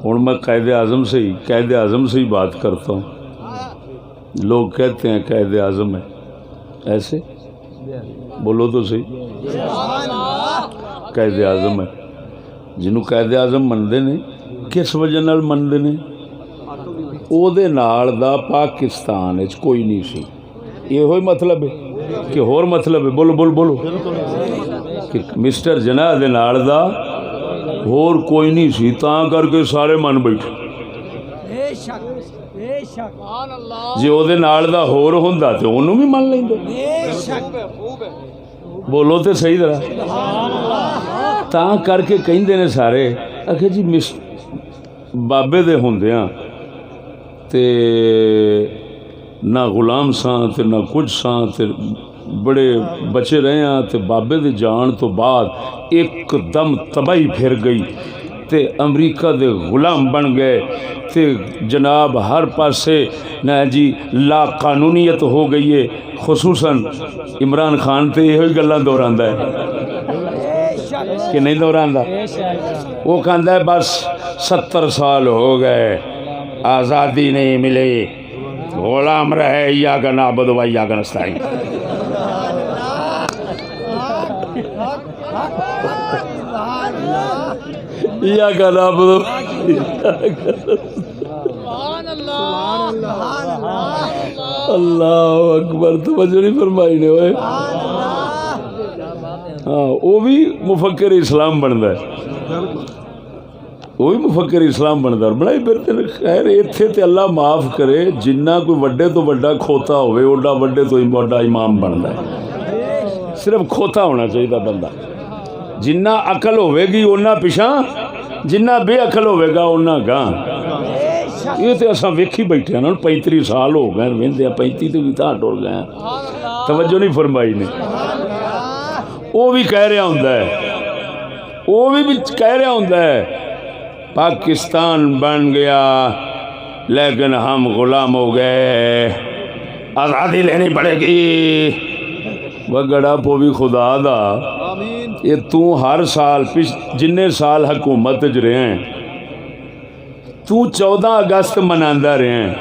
ہوں میں قائد اعظم سے ہی بات کرتا ہوں لوگ کہتے ہیں قائد اعظم ہے ایسے بولو تو صحیح قائد اعظم ہے جنہوں قائد اعظم منتے نے کس وجہ نال منتے نے او دے نال دا پاکستان وچ کوئی نہیں سی یہ مطلب ہے کہ ہور مطلب ہے بولو کہ مسٹر جناح دے نال دا اور کوئی نہیں سی تاں کر کے سارے من بیٹھے جی او دے نال دا ہور ہوندا تے اونوں بھی من لیندے بولو تے صحیح طرح تاں کر کے کہندے نے سارے اکھے جی بابے دے ہوندیاں تے نہ غلام ساں تے نہ کچھ ساں تے بڑے بچے رہے ہیں تے بابے دے جان تو بعد ایک دم تباہی پھر گئی تے امریکہ دے غلام بن گئے تے جناب ہر پاسے نہ جی لا قانونیت ہو گئی ہے خصوصاً عمران خان تے یہ گلاں دہراندا ہے کہ نہیں دہراندا؟ وہ کہندا ہے بس 70 سال ہو گئے آزادی نہیں ملی، غلام رہے ایاک نعبد و ایاک نستعین۔ ایاک نعبد و اللہ اکبر، توجہ نہیں فرمائی نے ہوئے۔ ہاں وہ بھی مفکر اسلام بنتا ہے، وہ بھی مفکر اسلام بنتا ہے، بڑا ہی بہتر۔ خیر اتنے تے اللہ معاف کرے، جنہ کوئی وڈے تو وڈا کھوتا ہوئے اوڈا وڈے تو وڈا امام بنتا ہے۔ صرف کھوتا ہونا چاہیے بندہ، جنہ عقل ہوئے گی اونا پیچھا، جنہ بے عقل ہوئے گا اونا گاں۔ یہ تو اصا ویکھی بیٹھے ہیں نا، 35 سال ہو گئے وہدے 35 تو بھی تھا ٹر گئے، توجہ نہیں فرمائی نے۔ وہ بھی کہہ رہا ہوں، وہ بھی کہہ رہا ہوں پاکستان بن گیا لیکن ہم غلام ہو گئے، آزادی لینی پڑے گی۔ وہ گڑا پو بھی خدا دا، یہ تو ہر سال جن سال حکومت چ رہے ہیں تو 14 اگست مناندا رہے ہیں،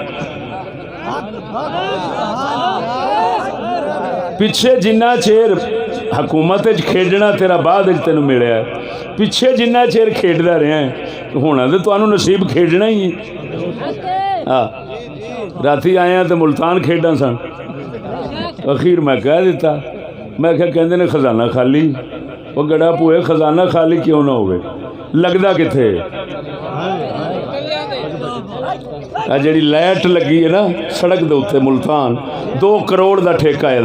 پچھے جنہ چیر حکومت کھیڈنا تیرا بعد تینوں ملیا ہے، پیچھے جنہ چیر کھیڈدا رہے ہیں ہونا تو تمہوں نصیب کھیڈنا ہی ہے۔ ہاں راتی آیا تو ملتان کھیڈاں سن، اخیر میں کہہ دیتا، میں کہندے نے خزانہ خالی۔ وہ گڑا پوئے خزانہ خالی کیوں نہ ہوئے، لگدا کتھے؟ جڑی لائٹ لگی ہے نا سڑک دے اوتے ملتان، 2 کروڑ دا ٹھیکہ ہے،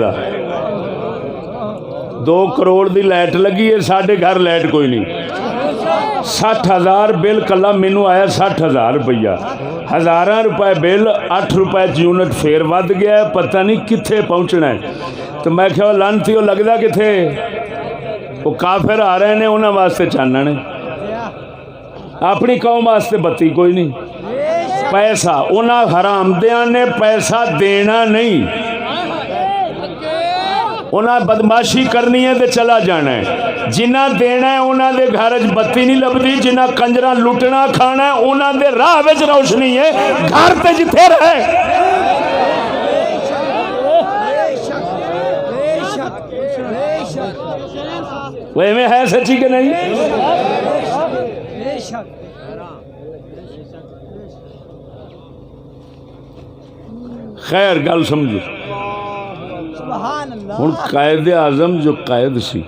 2 کروڑ دی لائٹ لگی ہے، ساڈے گھر لائٹ کوئی نہیں۔ 60,000 بل کلا مینوں آیا، 60,000 روپیہ، 1000 روپے بل، 8 روپے یونٹ پھر ود گیا ہے، پتہ نہیں کتنے پہنچنا ہے۔ تو میں کہا لانتی وہ لگدا کتنے؟ وہ کافر آ رہے ہیں انہاں واسطے چانن ہے، اپنی قوم واسطے بتی کوئی نہیں۔ پیسہ انہاں حرام دیاں نے پیسہ دینا نہیں، انہاں بدماشی کرنی ہے تے چلا جانا ہے، جنہ دینا ہے انہاں دے گھر وچ بتی نہیں لبدی، جنہ کنجراں لٹنا کھانا ہے انہاں دے راہ وچ روشنی ہے، گھر تے جتھے رہے۔ وہ ایویں ہے سچی کہ نہیں؟ خیر گل سمجھو، ہن قائد اعظم جو قائد سی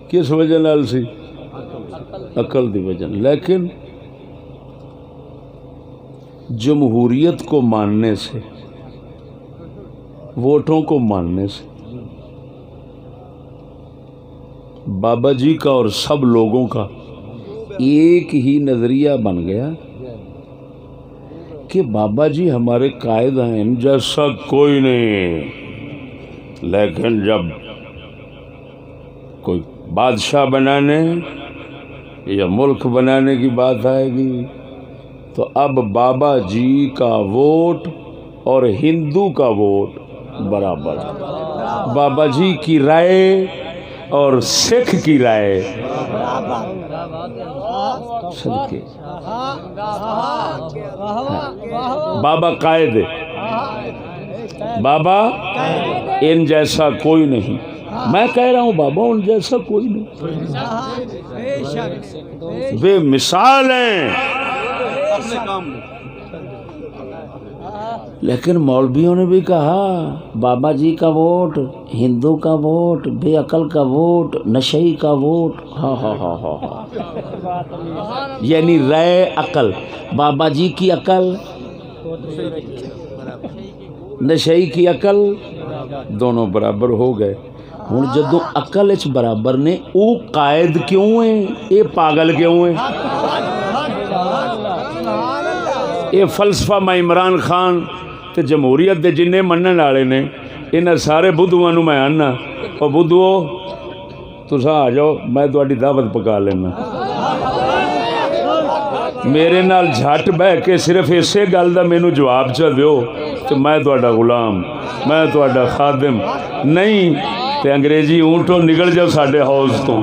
کس وجہ نال سی؟ عقل دی وجہ، لیکن جمہوریت کو ماننے سے، ووٹوں کو ماننے سے بابا جی کا اور سب لوگوں کا ایک ہی نظریہ بن گیا کہ بابا جی ہمارے قائد ہیں، ان جیسا کوئی نہیں، لیکن جب کوئی بادشاہ بنانے یا ملک بنانے کی بات آئے گی تو اب بابا جی کا ووٹ اور ہندو کا ووٹ برابر، بابا جی کی رائے اور سکھ کی رائے صدقے۔ بابا قائد، بابا ان جیسا کوئی نہیں، میں کہہ رہا ہوں بابا ان جیسا کوئی نہیں، بے مثال ہیں۔ لیکن مولویوں نے بھی کہا بابا جی کا ووٹ، ہندو کا ووٹ، بے عقل کا ووٹ، نشئی کا ووٹ، ہاں ہاں ہاں ہاں ہاں، یعنی رائے عقل، بابا جی کی عقل، نشئی کی عقل، دونوں برابر ہو گئے۔ ہوں جدو عقل اچ برابر نے، او قائد کیوں ہیں؟ اے پاگل کیوں ہیں؟ یہ فلسفہ میں عمران خان تے جمہوریت دے جنہیں منن والے نے انہاں سارے بدھواں نوں میں آنا، او بدھو تساں آ جاؤ، میں تہاڈی دعوت پکا لینا، میرے نال جھٹ بہ کے صرف اسے گل دا مینوں جواب چا دیو تے میں تہاڈا غلام، میں تہاڈا خادم، نہیں تے انگریزی اونٹوں نکل جاؤ ساڈے ہاؤس تو۔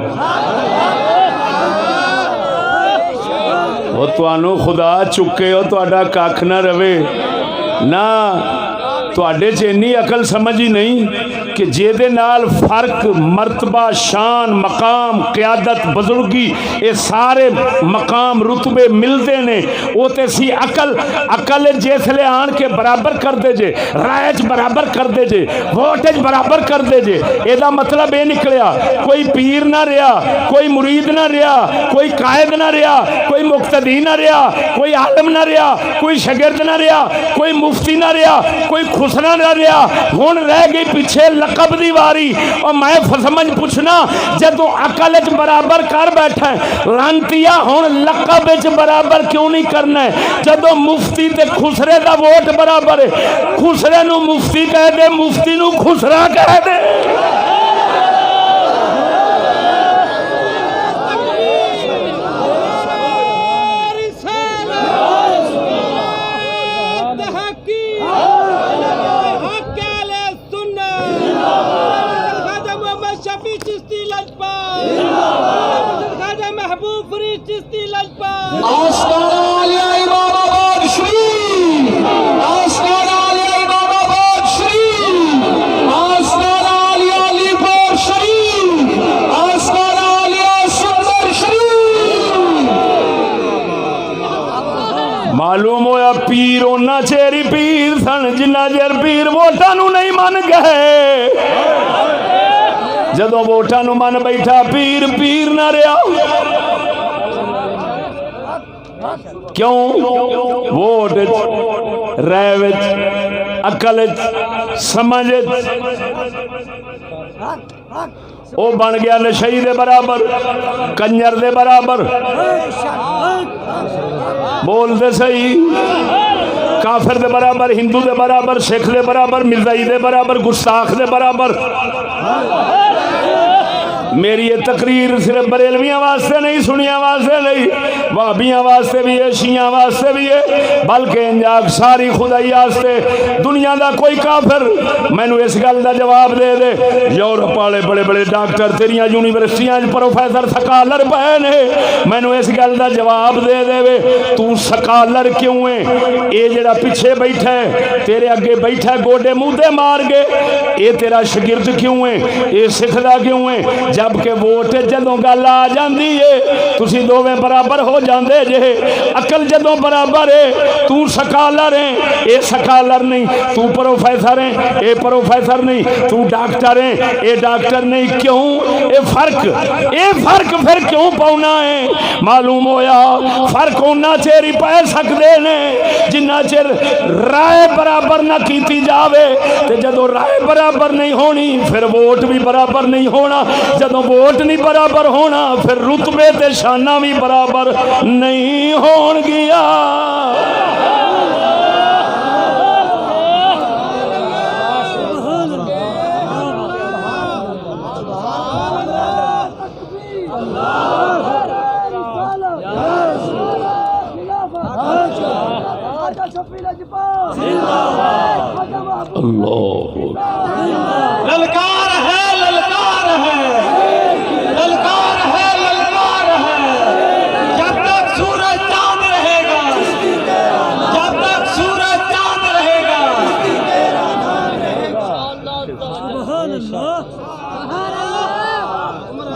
وہ تانوں خدا چکے ہو تہاڈا کھ نہ رہے نہ تواڈے چ اینی عقل سمجھ ہی نہیں کہ جے نال فرق مرتبہ شان مقام قیادت بزرگی یہ سارے مقام رتبے ملتے نے وہ تے سی عقل جسلے آن کے برابر کر دے جے رائے برابر کر دے جے ووٹ برابر کر دے جے یہ مطلب یہ نکلیا کوئی پیر نہ رہا کوئی مرید نہ رہا کوئی قائد نہ رہا کوئی مقتدی نہ رہا کوئی عالم نہ رہا کوئی شاگرد نہ رہا کوئی مفتی نہ رہا کوئی خسرا نہ رہا ہن رہ گئی پیچھے لقب دی واری اور میں سمجھ پوچھنا جدوں عقل وچ برابر کر بیٹھا ہے لانتیا ہن لقب وچ برابر کیوں نہیں کرنا ہے جدوں مفتی تے خسرے دا ووٹ برابر ہے خسرے نو مفتی کہہ دے مفتی نو خسرا کہہ دے معلوم ہویا پیر اونا چیری پیر سن جنہ چیر پیر ووٹاں نو نہیں من گئے جدوں ووٹاں نو من بیٹھا پیر پیر نہ رہا کیوں ووٹ رائے وچ عقل وچ سمجھ او بن گیا نشئی دے برابر کنجر دے برابر بول دے صحیح کافر دے برابر ہندو دے برابر سکھ دے برابر مرزائی دے برابر گستاخ دے برابر میری یہ تقریر صرف بریلویاں واسطے نہیں سنیاں واسطے نہیں وہابیاں واسطے بھی ہے شیعہ واسطے بھی ہے بلکہ انجاک ساری خدائی واسطے دنیا دا کوئی کافر میں نے اس گل دا جواب دے دے یورپ والے بڑے بڑے ڈاکٹر تیریاں یونیورسٹیاں پروفیسر سکالر پے نے میں نے اس گل دا جواب دے دے وے تو سکالر کیوں ہے اے جڑا پیچھے بیٹھا ہے تیرے اگے بیٹھا ہے گوڈے منہ تے مار گے اے تیرا شاگرد کیوں ہے اے سکھدا کیوں ہے جبکہ ووٹ جدوں گل آ جاندی ہے تسی دوویں برابر ہو جاندے جے عقل جدوں برابر ہے تو سکالر ہے اے سکالر نہیں تو پروفیسر ہے اے پروفیسر نہیں تو ڈاکٹر ہے اے ڈاکٹر نہیں کیوں اے فرق پھر کیوں پاؤنا ہے معلوم ہویا فرق ہونا چیر ہی پہ سکدے نے جنہ چر رائے برابر نہ کیتی جاوے تے جدوں رائے برابر نہیں ہونی پھر ووٹ بھی برابر نہیں ہونا جدوں ووٹ نہیں برابر ہونا پھر رتبے تے شانہ بھی برابر نہیں ہون گیا اللہ للکار ہے للکار ہے للکار ہے للکار ہے جب تک سورج چاند رہے گا جب تک سورج چاند رہے گا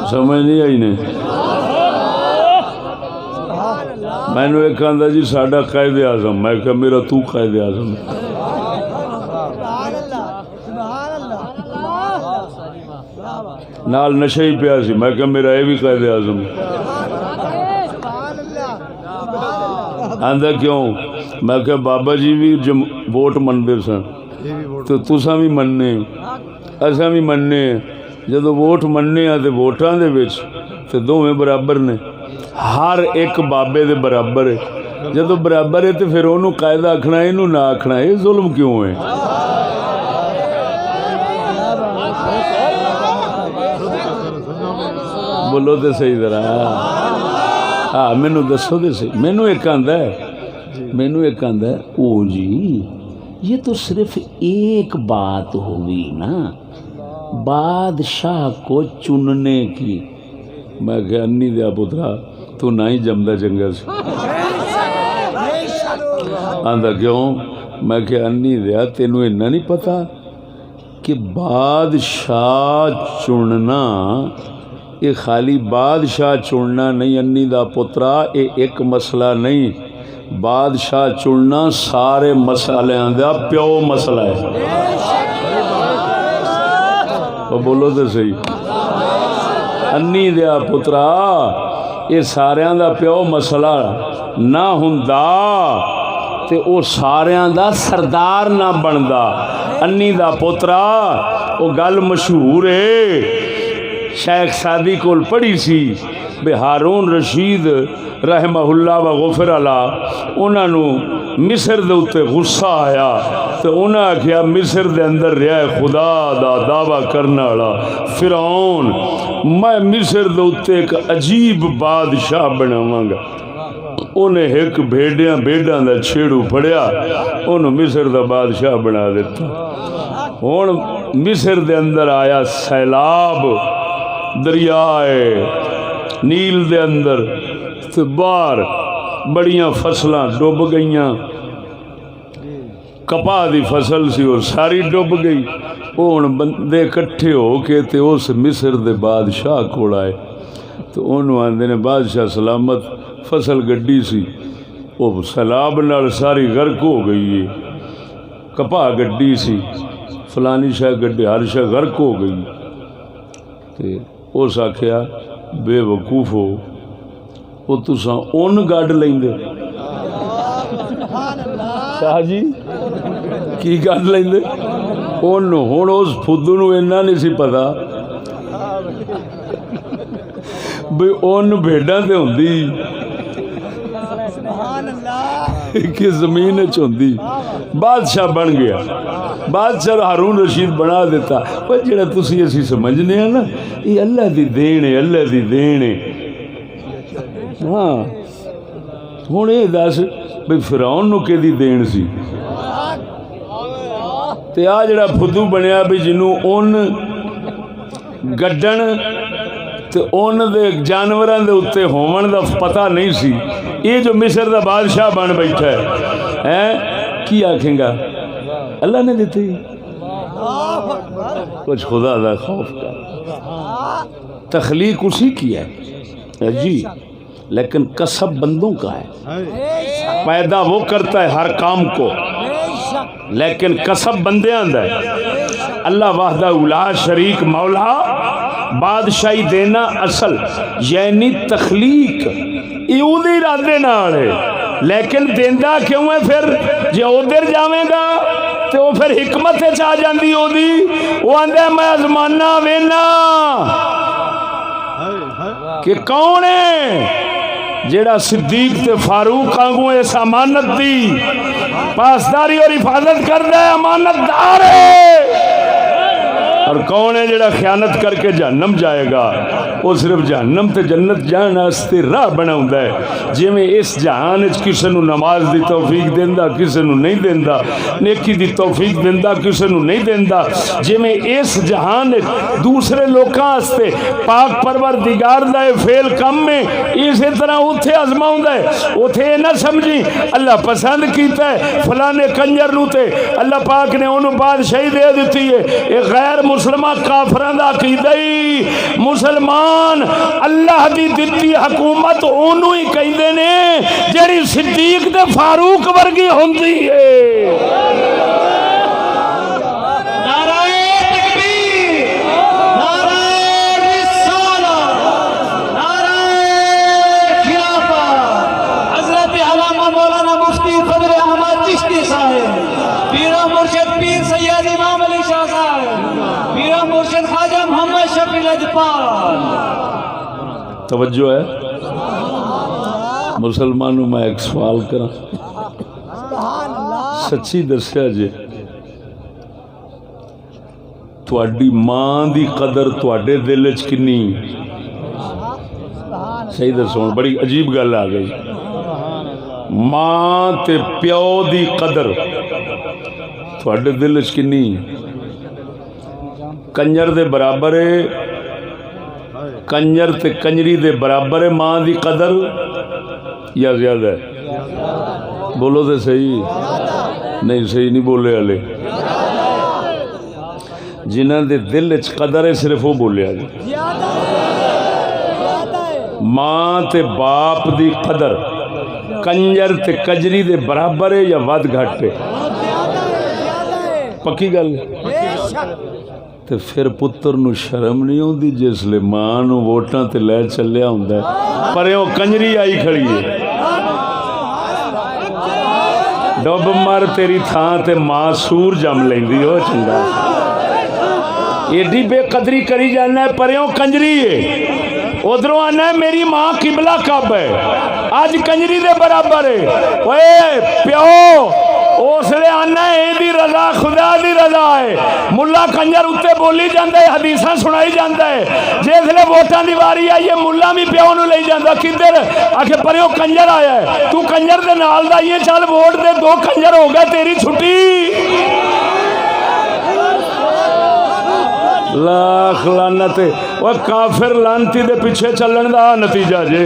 سمجھ نہیں آئی نے میں نے ایک آندھا جی ساڈا قائد اعظم میں کہا میرا تو قائد اعظم نال نشے ہی پیا سی میں کہا میرا یہ بھی قائد اعظم آندھا کیوں میں کہا بابا جی بھی ووٹ منتے سن تو تساں بھی مننے اساں بھی مننے جدو ووٹ مننے ہیں تو ووٹاں دے وچ تے دوویں برابر نے ہر ایک بابے دے برابر ہے جدو برابر ہے تو پھر انہوں قائد آکھنا ہے انہوں نہ آکھنا ہے یہ ظلم کیوں ہے بولو تے صحیح ذرا ہاں مینوں دسو تے صحیح مینوں ایک آندا ہے او جی یہ تو صرف ایک بات ہوئی نا بادشاہ کو چننے کی میں کہ انی دیا پترا تو نہ ہی جمدا چنگا سی آندا کیوں میں کہ انی دیا تینوں اتنا نہیں پتا کہ بادشاہ چننا یہ خالی بادشاہ چننا نہیں انی دا پترا یہ ایک مسئلہ نہیں بادشاہ چننا سارے مسئلیاں دا پیو مسئلہ ہے وہ بولو تو صحیح انی دیا پترا یہ ساریاں دا پیو مسئلہ نہ ہوندا تے او ساریاں دا سردار نہ بندا انی دا پترا او گل مشہور ہے شیخ سعدی کول پڑھی سی بے ہارون رشید رحمہ اللہ و غفر اللہ انہاں نو مصر دے اتے غصہ آیا تو انہاں آکھیا مصر دے اندر رہا ہے خدا دا دعویٰ کرنا والا فرعون میں مصر دے اتے ایک عجیب بادشاہ بناواں گا انہیں ایک بھیڈاں دا چھیڑو پڑیا انہوں مصر دا بادشاہ بنا دیتا ہون مصر دے اندر آیا سیلاب دریائے نیل دے اندر تو باہر بڑیاں فصلاں ڈوب گئیاں کپا دی فصل سی اور ساری ڈوب گئی ہن بندے کٹھے ہو کے تے اس مصر دے بادشاہ کول آئے تو انہوں آندے نے بادشاہ سلامت فصل گڈی سی وہ سیلاب نال ساری غرق ہو گئی ہے کپا گڈی سی فلانی شاہ گڈی ہر شاہ غرق ہو گئی تے اس آکھیا بے وقوف ہو وہ تساں اون گڈ لیندے شاہ جی کی گڈ لیندے اون ہن اس فدو نو اینا نہیں سی پتا بھئی اون بھیڈاں تے ہوندی کہ زمین وچ ہوندی بادشاہ بن گیا بادشاہ ہارون رشید بنا دیتا پر جڑا تسی اسی سمجھنے ہیں نا یہ اللہ دی دین ہے اللہ دی دین ہے ہاں ہن یہ دس بھئی فرعون نو کیدی دین سی تے آ جڑا فدو بنیا بھی جنوں اون گڈن تے اون دے جانوراں دے اوتے ہون دا پتہ نہیں سی یہ جو مصر دا بادشاہ بن بیٹھا ہے کی آکھیں گا اللہ نے دیتی کچھ خدا دا خوف کا تخلیق اسی کی ہے جی لیکن کسب بندوں کا ہے پیدا وہ کرتا ہے ہر کام کو لیکن کسب بندے آندا ہے اللہ وحدہ لا شریک مولا بادشاہی دینا اصل یعنی تخلیق یہ اودے ارادے نال ہے لیکن دیندا کیوں ہے پھر جے ادھر جاویں گا تو وہ پھر حکمت چاہ جاندی اودی وہ آندا میں آزمانا وینا کہ کون ہے جیڑا صدیق تے فاروق آنگوں اس امانت دی پاسداری اور حفاظت کردا ہے امانت دار ہے اور کون ہے جڑا خیانت کر کے جہنم جائے گا وہ صرف جہنم تے جنت جان واسطے راہ بناوندا ہے جویں اس جہان وچ کسے نو نماز دی توفیق دیندا کسے نو نہیں دیندا نیکی دی توفیق دیندا کسے نو نہیں دیندا جویں اس جہان وچ دوسرے لوکاں واسطے پاک پروردگار دا فعل کم میں اسی طرح اوتھے آزماوندا ہے اوتھے نہ سمجھی اللہ پسند کیتا ہے فلانے کنجر نو تے اللہ پاک نے اونوں بادشاہی دے دتی ہے اے غیر مسلمان کافران دا عقیدہ ہی مسلمان اللہ دی دتی حکومت اونوں ہی کہندے نے جڑی صدیق تے فاروق ورگی ہوندی ہے نعرہ تکبیر نعرہ رسالت نعرہ خلافت حضرت علامہ مولانا مفتی فضل احمد چشتی صاحب پیرا مرشد پیر سید امام علی شاہ صاحب پیرا مرشد خواجہ محمد شفیع لجپال توجہ ہے مسلمانوں میں ایک سوال کرا سچی دسیا جی تواڈی ماں دی قدر تواڈے دل وچ کنی صحیح دسو بڑی عجیب گل آ گئی ماں تے پیو دی قدر تواڈے دل وچ کنی کنجر دے برابر ہے کنجر تے کنجری دے برابر ہے ماں دی قدر یا زیادہ ہے؟ بولو تے صحیح نہیں، صحیح نہیں بولے والے جنہاں دے دل وچ قدر ہے صرف وہ بولیا جی۔ ماں تے باپ دی قدر کنجر تے کجری دے برابر ہے یا ود گھٹ ہے؟ پکی گل ہے؟ تے پھر پتر نو شرم نہیں ہوندی جس لے ماں نو ووٹاں تے لے چلیا ہوندا ہے پریوں کنجری آئی کھڑی ہے ڈب مر تیری تھان تے ماں سور جم لیندی ہو چنگا ایڈی بے قدری کری جانا ہے پریوں کنجری ہے ادھروں آنا ہے میری ماں قبلہ کب ہے آج کنجری دے برابر ہے اوے پیو اس لئے آنا ہے اے دی رضا خدا دی رضا ہے ملا کنجر اتے بولی جاندہ ہے حدیثاں سنائی جاندہ ہے جیس لئے ووٹاں دیواری آئی ہے ملا بھی پیو نو لئی جاندہ کدھر آکھے پریوں کنجر آیا ہے تو کنجر دے نال دا یہ چال ووٹ دے دو کنجر ہو گئے تیری چھٹی لاکھ لعنت وہ کافر لعنتی دے پیچھے چلن دا نتیجہ جے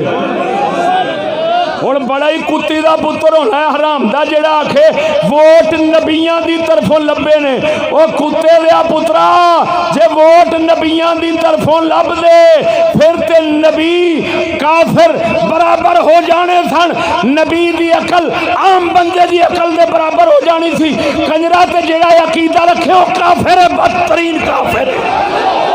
ہن بڑا ہی کتی دا پتر ہونا ہے حرام دا جڑا آکھے ووٹ نبیاں دی طرفوں لبے نے او کتے دیا پترا جے ووٹ نبیاں دی طرفوں لب دے پھر تے نبی کافر برابر ہو جانے سن نبی دی عقل عام بندے دی عقل دے برابر ہو جانی سی کنجرا تے جڑا عقیدہ رکھے او کافر ہے بدترین کافر ہے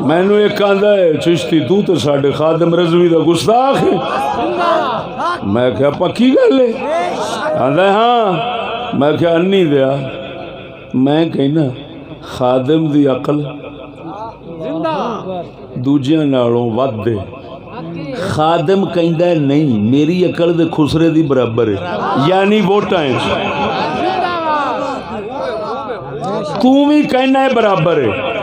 میں نے ایک آندھا ہے چشتی تو تے ساڑھے خادم رضوی دا گستاخ ہے میں کہا پکی گل ہے آندھا ہے ہاں میں کہا انی دیا میں کہنا خادم دی عقل دوجیاں نالوں ود دے خادم کہندہ ہے نہیں میری عقل دے خسرے دی برابر ہے یعنی ووٹائیں تو بھی کہنا ہے برابر ہے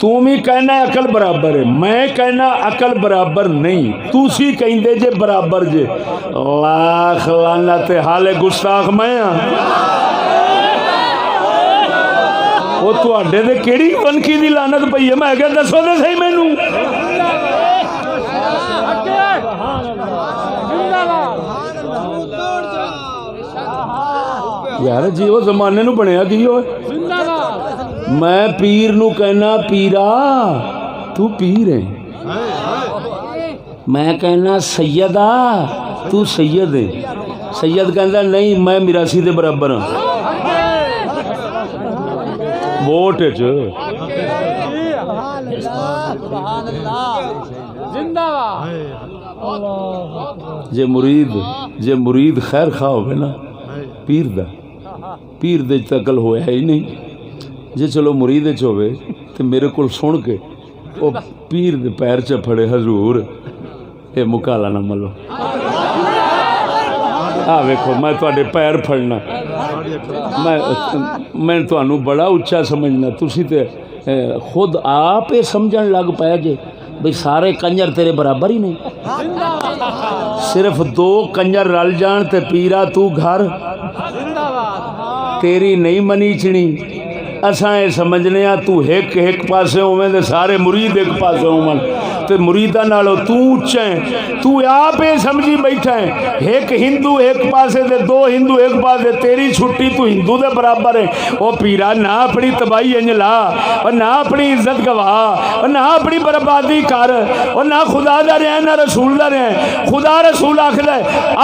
تو بھی کہنا ہے عقل برابر ہے میں کہنا عقل برابر نہیں تو سی کہیں دے جے برابر جے لاکھ لعنت حال گستاخ میں ہاں وہ تو اڈے دے کیڑی ونکی دی لعنت پئی ہے میں کہا دسو دے صحیح مینوں یار جی وہ زمانے نو بنیا کی ہوئے میں پیر نو کہنا پیرا تو پیر ہے میں کہنا سیدہ تو سید ہے سید کہنا نہیں میں میراسی دے برابر ہوں ووٹ جو جے مرید خیر خواہ ہوئے نا پیر دے تکل ہویا ہی نہیں جے چلو مرید ہوئے تو میرے کو سن کے وہ پیر دے پیر چپڑے حضور اے مکالا نہ ملو ویکھو میں تواڈے پیر پھڑنا میں تانوں بڑا اچھا سمجھنا تسی تے خود آپ سمجھن لگ پایا جے بھئی سارے کنجر تیرے برابر ہی نہیں صرف دو کنجر رل جان تے پیرا تو گھر تیری نہیں منی چنی اساں اے سمجھنے ہاں تو ایک پاسے ہوویں تے سارے مرید ایک پاسے ہوون تے مریداں نالوں تو اونچا ہے تو آپ اے سمجھی بیٹھا ہے ایک ہندو ایک پاسے تے دو ہندو ایک پاسے تیری چھٹی تو ہندو دے برابر ہے او پیرا نہ اپنی تباہی انج لا اور نہ اپنی عزت گوا اور نہ اپنی بربادی کر اور نہ خدا دا رہے نہ رسول دا رہے خدا رسول آکھدا ہے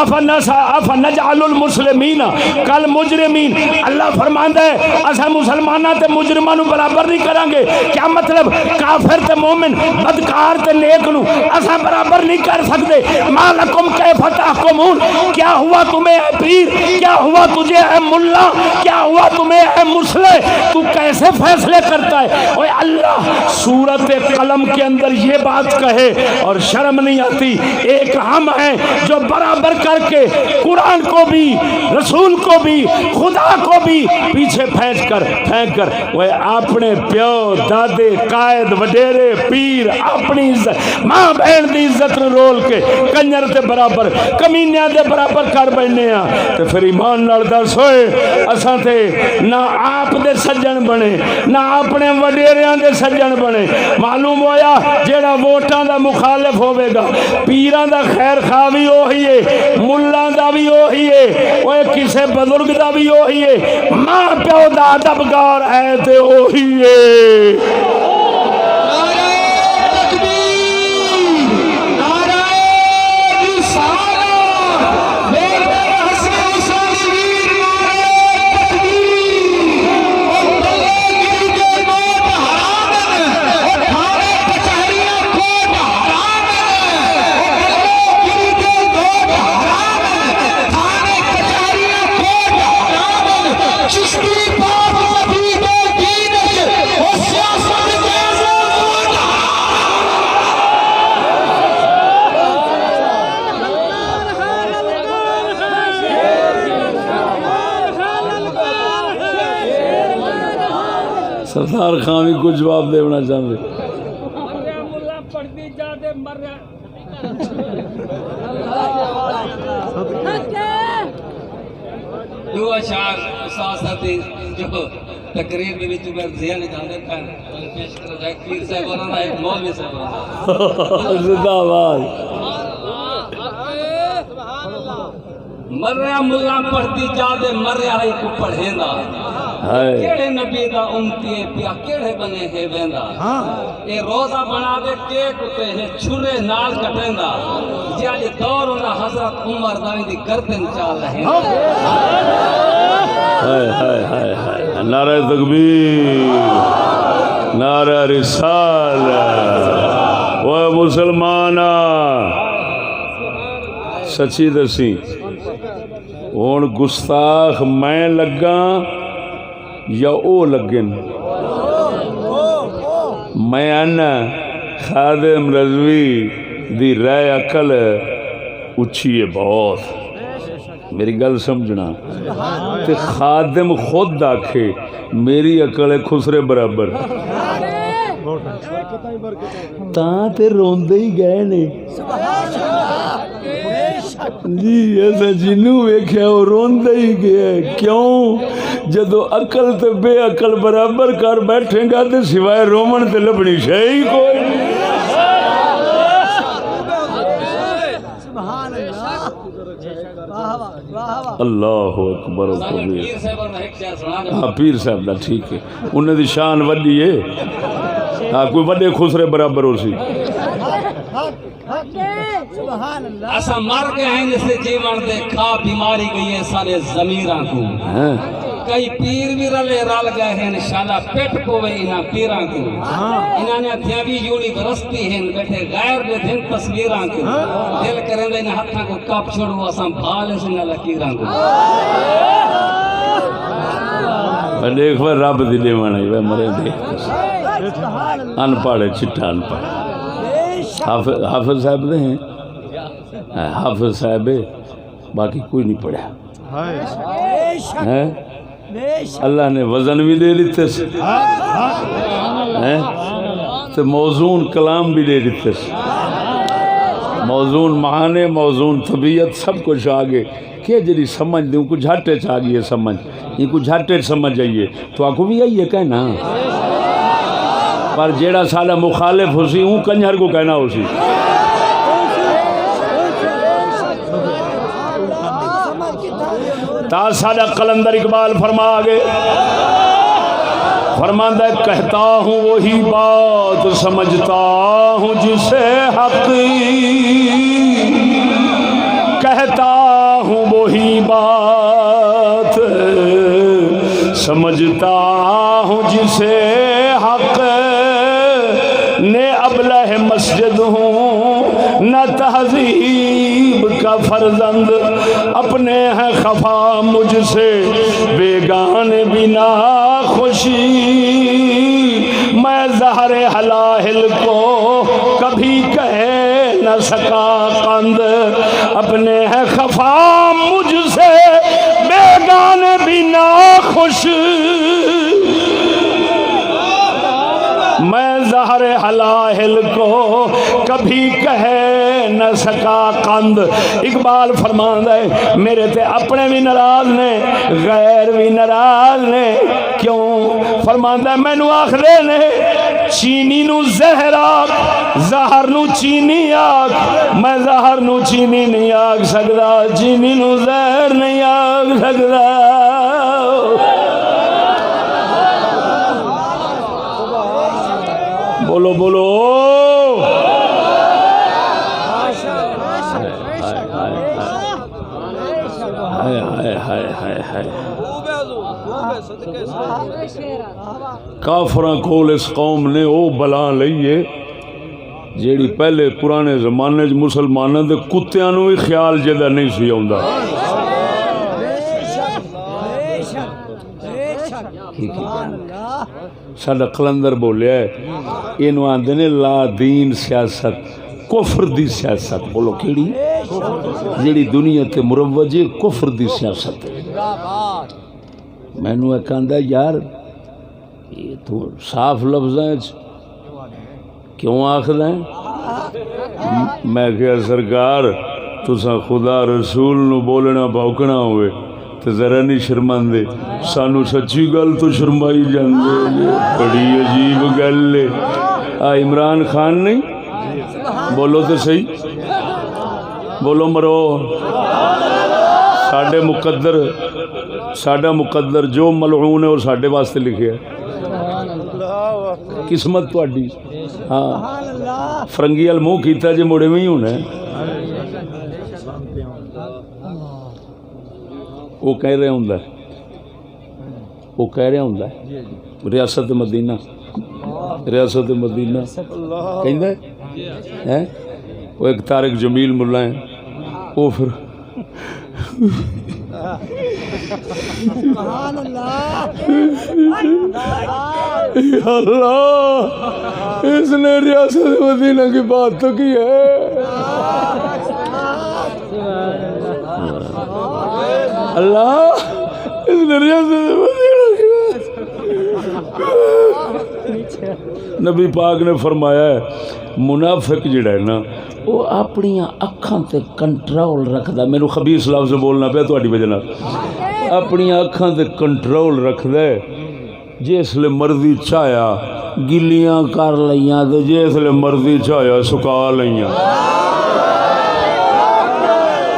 افنجعل المسلمین کالمجرمین اللہ فرماندا ہے اساں مسلماناں تے مجرماں نو برابر نہیں کران گے کیا مطلب کافر تے مومن بدکار تے نیک نو اسا برابر نہیں کر سکتے. مالکم کیف تحکمون, کیا ہوا تمہیں اے پیر, کیا ہوا تجھے اے ملا, کیا ہوا تمہیں اے مسلح, تو کیسے فیصلے کرتا ہے؟ اوے اللہ سورت قلم کے اندر یہ بات کہے اور شرم نہیں آتی. ایک ہم ہیں جو برابر کر کے قرآن کو بھی, رسول کو بھی, خدا کو بھی پیچھے پھینک کر وہ اپنے پیو دادے قائد وڈیرے پیر اپنی عزت ماں بہن دی عزت نو رول کے کنجر دے برابر کمینیاں دے برابر کر بیٹھنے ہاں. تے پھر ایمان نال دس ہوئے اساں تے نہ آپ دے سجن بنے نہ اپنے وڈیریاں دے سجن بنے. معلوم ہویا جیڑا ووٹاں دا مخالف ہوے گا پیراں دا خیر خواہ بھی وہی ہے, ملاں دا بھی وہی ہے, اوے کسے بزرگ دا بھی وہی ہے, ماں پیو دا ادبگار ہے تے وہی ہے. سردار خان بھی کچھ جواب دینا چاہتے. دو اشعار اساساتی جو تقریر میں بھی تمہیں ذہن جانے کا پیش کر جائے. پیر صاحب بنانا ایک مولوی صاحب بنانا زندہ باد. مریا ملا پڑھتی جادے مریا ہی کو پڑھے دا کیڑے نبی دا امتی ہے پیا کیڑے بنے ہے ویندا. اے روزہ بنا دے کیک تے ہے چھرے نال کٹیندا جے دور انہاں حضرت عمر دا دی گردن چال رہے. ہائے ہائے ہائے ہائے, نعرہ تکبیر, نعرہ رسالت. وہ مسلمانا سچی دسی ہن گستاخ میں لگا یا او لگن؟ میں آنا خادم رضوی دی رائے عقل اچھی ہے بہت, میری گل سمجھنا. تے خادم خود آکھے میری عقل ہے خسرے برابر, تاں تے روندے ہی گئے نے جی. ایسا جنوں ویکھیا وہ روندے ہی گئے. کیوں؟ جدو عقل تے بے عقل برابر کر بیٹھے گا تے سوائے رومن تے لبنی شے ہی کوئی. اللہ اکبر و کبیر. ہاں پیر صاحب دا ٹھیک ہے, انہیں دی شان وڈی ہے. ہاں کوئی وڈے خسرے برابر ہو سی. اسا مر گئے ہیں جس سے جیون دے کھا بیماری گئی ہے سارے ضمیراں کو. کئی پیر بھی رل گئے ہیں انشاءاللہ پیٹ پوے انہاں پیراں کو. انہاں نے تھیاوی جوڑی برستی ہیں بیٹھے غیر دے دن تصویراں کو. دل کریں دے انہاں ہتھاں کو کپ چھوڑو اساں بھالے سن لکیراں کو. دیکھ وہ رب دی دیوانا ہے مرے دیکھ ان پڑھے چٹا ان پڑھے. حافظ صاحب دے ہیں, حافظ صاحب باقی کوئی نہیں پڑھا. اللہ نے وزن بھی دے دیتے سے تو موزون کلام بھی دے دیتے سے, موزون معنی موزون طبیعت سب کچھ آگے کہ جی سمجھ دوں کچھ جھاٹے چاہیے سمجھ یہ کچھ جھاٹے سمجھ جائیے تو آپ کو بھی آئیے کہنا. پر جیڑا سالہ مخالف ہو سی ہوں کنجر کو کہنا ہو سی. تا سادہ قلندر اقبال فرما آگے فرماندہ ہے کہتا ہوں وہی بات سمجھتا ہوں جسے حق, کہتا ہوں وہی بات سمجھتا ہوں جسے حق, نے ابلہ مسجد تہذیب کا فرزند اپنے ہیں خفا مجھ سے بیگانے بنا خوشی میں زہر حلاہل کو کبھی کہہ نہ سکا قند اپنے ہیں خفا مجھ سے بیگانے بنا خوش میں زہر حلاہل کو کبھی کہہ نہ سکا قند اقبال فرماندا ہے میرے تے اپنے بھی ناراض نے غیر بھی ناراض نے کیوں فرماندا ہے مینوں آکھدے نے چینی نو زہر آکھ زہر نو چینی آکھ میں زہر نو چینی نہیں آکھ سکدا چینی نو زہر نہیں آکھ سکدا بولو بولو کافراں کول اس قوم نے او بلا لئیے جیڑی پہلے پرانے زمانے مسلمانوں دے کتیاں نو ہی خیال جدا نہیں سی آوندا ساڈا قلندر بولیا ہے اینو آندے نے لا دین سیاست کفر دی سیاست بولو کیڑی جیڑی دنیا تے مروج ہے کفر دی سیاست مینوں ایک آندا یار یہ تو صاف لفظاں وچ کیوں آکھدا ہے میں کہ سرکار تساں خدا رسول نو بولنا بھوکنا ہوئے تے ذرا نہیں شرماندے سانو سچی گل تو شرمائی جاندے بڑی عجیب گل ہے آ عمران خان نہیں بولو تو صحیح بولو مرو ساڈا مقدر جو ملعون ہے وہ ساڈے واسطے لکھے ہے قسمت تہاڈی ہاں فرنگی ال منہ کیتا جے مڑے میں ہی ہونا ہے وہ کہہ رہا ہوں ریاست مدینہ کہندا ہے وہ ایک طارق جمیل ملا ہے وہ پھر اللہ اس نے ریاست مدینہ کی بات تو کی ہے اللہ اس نے ریاست مدینہ کی نبی پاک نے فرمایا ہے منافق جڑا ہے نا وہ اپنی اکھاں تے کنٹرول رکھدا میرے خبیث لفظ بولنا پیا تہاڈی وجہ نال اپنی اکھاں تے کنٹرول رکھدا ہے جس لے مرضی چاہیا گلیاں کر لیاں تے جس لے مرضی چاہیا سکا لیاں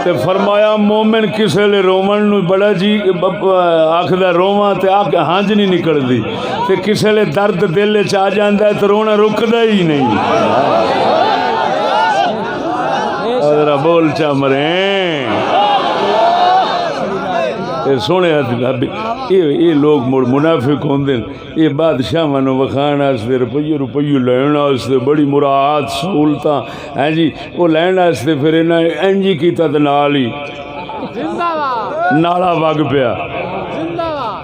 تے فرمایا مومن کسے لے رومن نو بڑا جی آکھدا روواں تے ہنج نہیں نکلدی تے کسے لے درد دل وچ آ جاندا ہے تے رونا رکدا ہی نہیں ذرا بول چا مریں سونے یہ لوگ مڑ منافق ہوندے یہ بادشاہاں نو وکھان واسطے روپیے لین واسطے بڑی مراعات سہولتاں ہیں جی وہ لین واسطے پھر انہاں انج ہی کیتا تے نال ہی نالا وگ پیا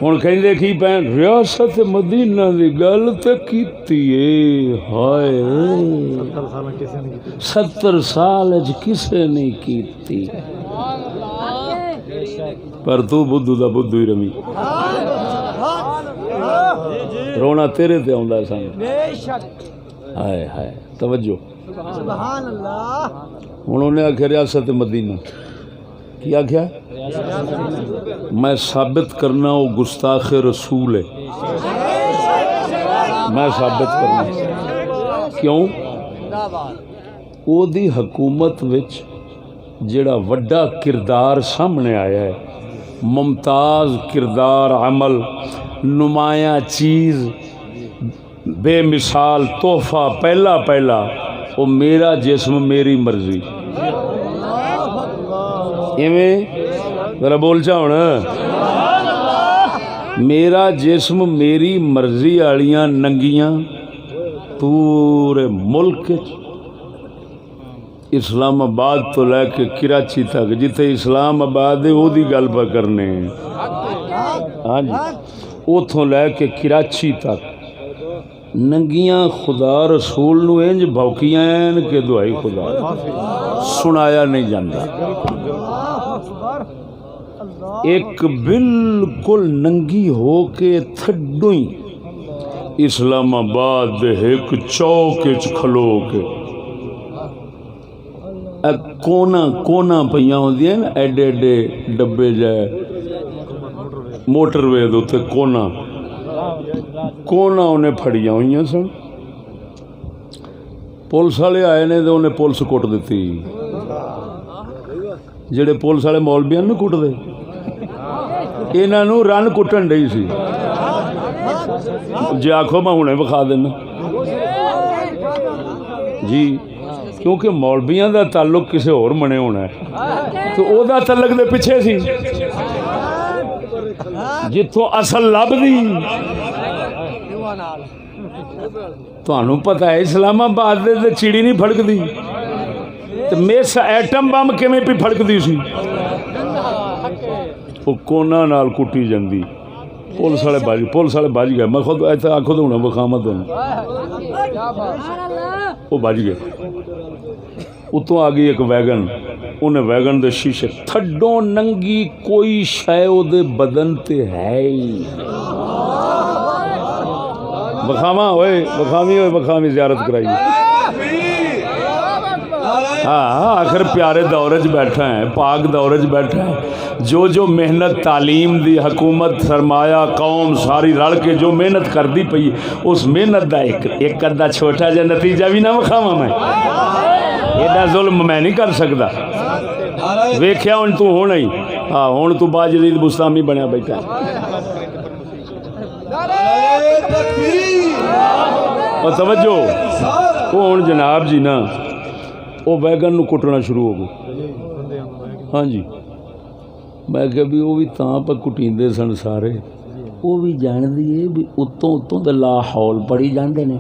ہن کہندے کی پین ریاست مدینہ دی گل تے کیتی اے ہائے 70 سال وچ کسے نہیں کیتی پر تو بدھو دا بدھو ہی رمی رونا تیرے تے آندا ہے سان ہائے ہائے توجہ سبحان اللہ انہوں نے آکھیا ریاست مدینہ کیا کیا میں ثابت کرنا وہ گستاخ رسول ہے میں ثابت کرنا کیوں او دی حکومت وچ جڑا وڈا کردار سامنے آیا ہے ممتاز کردار عمل نمایاں چیز بے مثال تحفہ پہلا وہ میرا جسم میری مرضی ایویں ذرا بول چا ہن میرا جسم میری مرضی والیاں ننگیاں پورے ملک اسلام آباد تو لے کے کراچی تک جتھے اسلام آباد ہے وہ دی گل پہ کرنے ہاں جی اتوں لے کے کراچی تک ننگیاں خدا رسول نو انج بھوکیاں کہ دعائی خدا سنایا نہیں جاندا ایک بالکل ننگی ہو کے تھڈو ہی اسلام آباد دے ایک چوک وچ کھلو کے کونا کونا پئیاں ہوندیاں نا ایڈے ایڈے ڈبے جائے موٹر وے دے تے کونا کونا انہیں پھڑیاں ہوئیاں سن پولیس والے آئے نے تو انہیں پولیس کٹ دیتی جڑے پولیس والے مولویاں نو کٹ دے انہاں نو رن کٹن ڈئی سی جی آکھو میں ہنے بخا دینا جی کیونکہ مولویاں دا تعلق کسے اور منے ہونا ہے تو او دا تعلق دے پیچھے سی جتوں اصل لب دی تانوں پتہ ہے اسلام آباد دے تے چیڑی نہیں پھڑکدی تے میس ایٹم بم کیویں پی پھڑکدی سی او کونا نال کٹی جاندی پولیس والے بج گئے میں خود ایتھے آکھو تو ہن بخامت وہ بج گئے اتوں آ گئی ایک ویگن انہیں ویگن دے شیشے تھڈوں ننگی کوئی شے او دے بدن تے ہے ہی بخاواں ہوئے بخامی زیارت کرائی ہاں آخر پیارے دورے چ بیٹھا ہے پاک دورے چ بیٹھا ہے جو محنت تعلیم دی حکومت سرمایہ قوم ساری رل کے جو محنت کر دی پئی اس محنت دا ایک ادھا چھوٹا جا نتیجہ بھی نہ وکھاواں میں ایڈا ظلم میں نہیں کر سکتا ویکھیا ہن تو ہونا ہی ہاں ہن تو باجرید بستامی بنیا بیٹھا اور توجہ وہ ہن جناب جی نا وہ ویگن نو کٹنا شروع ہو گئے ہاں جی میں کہ بھی وہ بھی تاں پہ کٹیندے سن سارے وہ بھی جان دیے بھی اتوں دے لا حول پڑی جاندے نے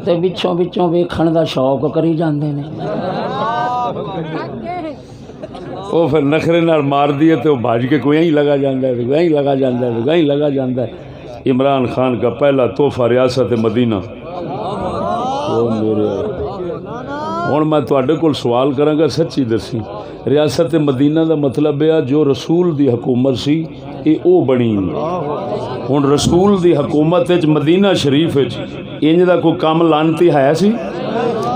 تے وچوں ویکھن دا شوق کری جاندے نے وہ پھر نخرے نال مار دیے تے وہ بھاج کے کوئی لگا جاندا ہے وہیں لگا جاندا ہے وہیں لگا جاندا ہے عمران خان کا پہلا تحفہ ریاست مدینہ وہ میرے ہوں میں تواڈے کول سوال کراں گا سچی دسی ریاست مدینہ دا مطلب ہے جو رسول دی حکومت سی یہ او بنی ہوں رسول دی حکومت مدینہ شریف انج دا کوئی کام لانتی ہے سی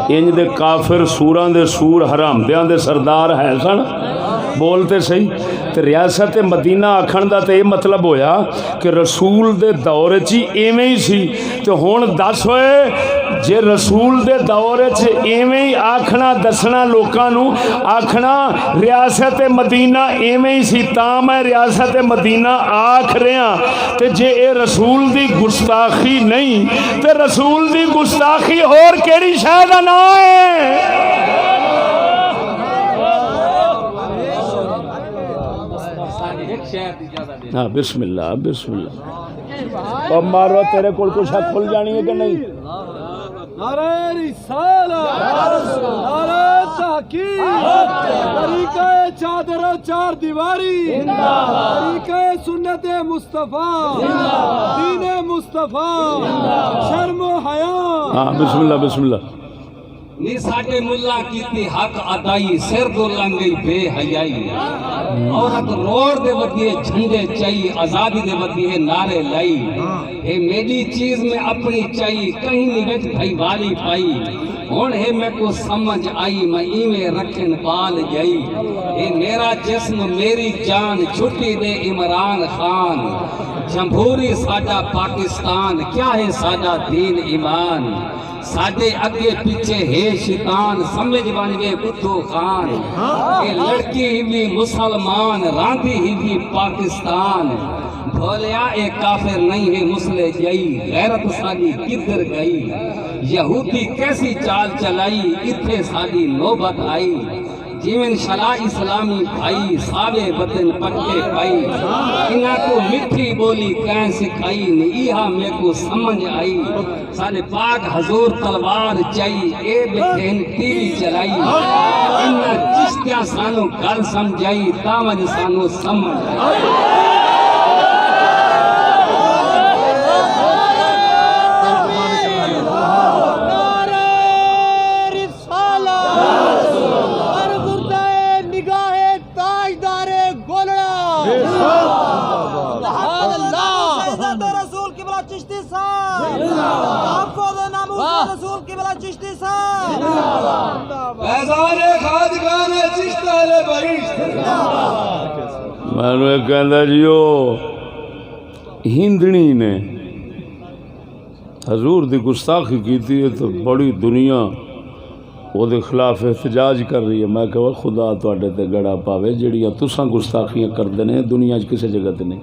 انج دے کافر سوراں دے سور حرامدیاں دے سردار ہے سن بولتے صحیح تے ریاست مدینہ آکھن دا تے یہ مطلب ہویا کہ رسول دے دور چی ایویں ہی سی تے ہن دس ہوئے جے رسول دے دور چ ایویں ہی آکھنا دسنا لوکاں نو آکھنا ریاست مدینہ ایویں ہی سی تاں میں ریاست مدینہ آکھ رہا تے جے اے رسول دی گستاخی نہیں تے رسول دی گستاخی اور کیڑی شے دا نام ہے ہاں بسم اللہ اور مارو تیرے کول کچھ کھل جانی ہے کہ نہیں نعرہ رسالت نعرہ تحقیق طریقہ چادر و چار دیواری طریقہ سنت مصطفیٰ دین مصطفیٰ شرم و حیا ہاں بسم اللہ نی ساڈے ملا کیتی حق ادائی سر دو لنگئی بے حیائی عورت روڑ دے ودیے جھنڈے چائی آزادی دے ودیے نعرے لائی اے میری چیز میں اپنی چائی کہیں نگت بھائی والی پائی ہون ہے میں کو سمجھ آئی میں ایویں رکھن پال جائی اے میرا جسم میری جان چھٹی دے عمران خان جمہوری ساڈا پاکستان کیا ہے ساڈا دین ایمان ساڈے اگے پیچھے ہے شیطان سمجھ بن گئے بدھو خان اے لڑکی ہی بھی مسلمان راندھی ہی بھی پاکستان بھولیا اے کافر نہیں ہے مسلح جائی غیرت ساڈی کدھر گئی یہودی کیسی چال چلائی اتھے ساڈی نوبت آئی جیون شلا اسلامی بھائی ساوے بدن پکے پائی انہاں کو مٹھی بولی کہیں سکھائی نیہا میں کو سمجھ آئی سارے پاک حضور تلوار چائی اے بکھین ٹی وی چلائی انہاں چشتیاں سانو گل سمجھائی تامج سانو سمجھ آئی میں نے کہندا جی او ہندنی نے حضور دی گستاخی کیتی ہے تو بڑی دنیا وہ دے خلاف احتجاج کر رہی ہے. میں کہ خدا تواڈے تے گڑا پاوے جڑیاں تساں گستاخیاں کردے نے دنیا وچ کسے جگہ تے نہیں.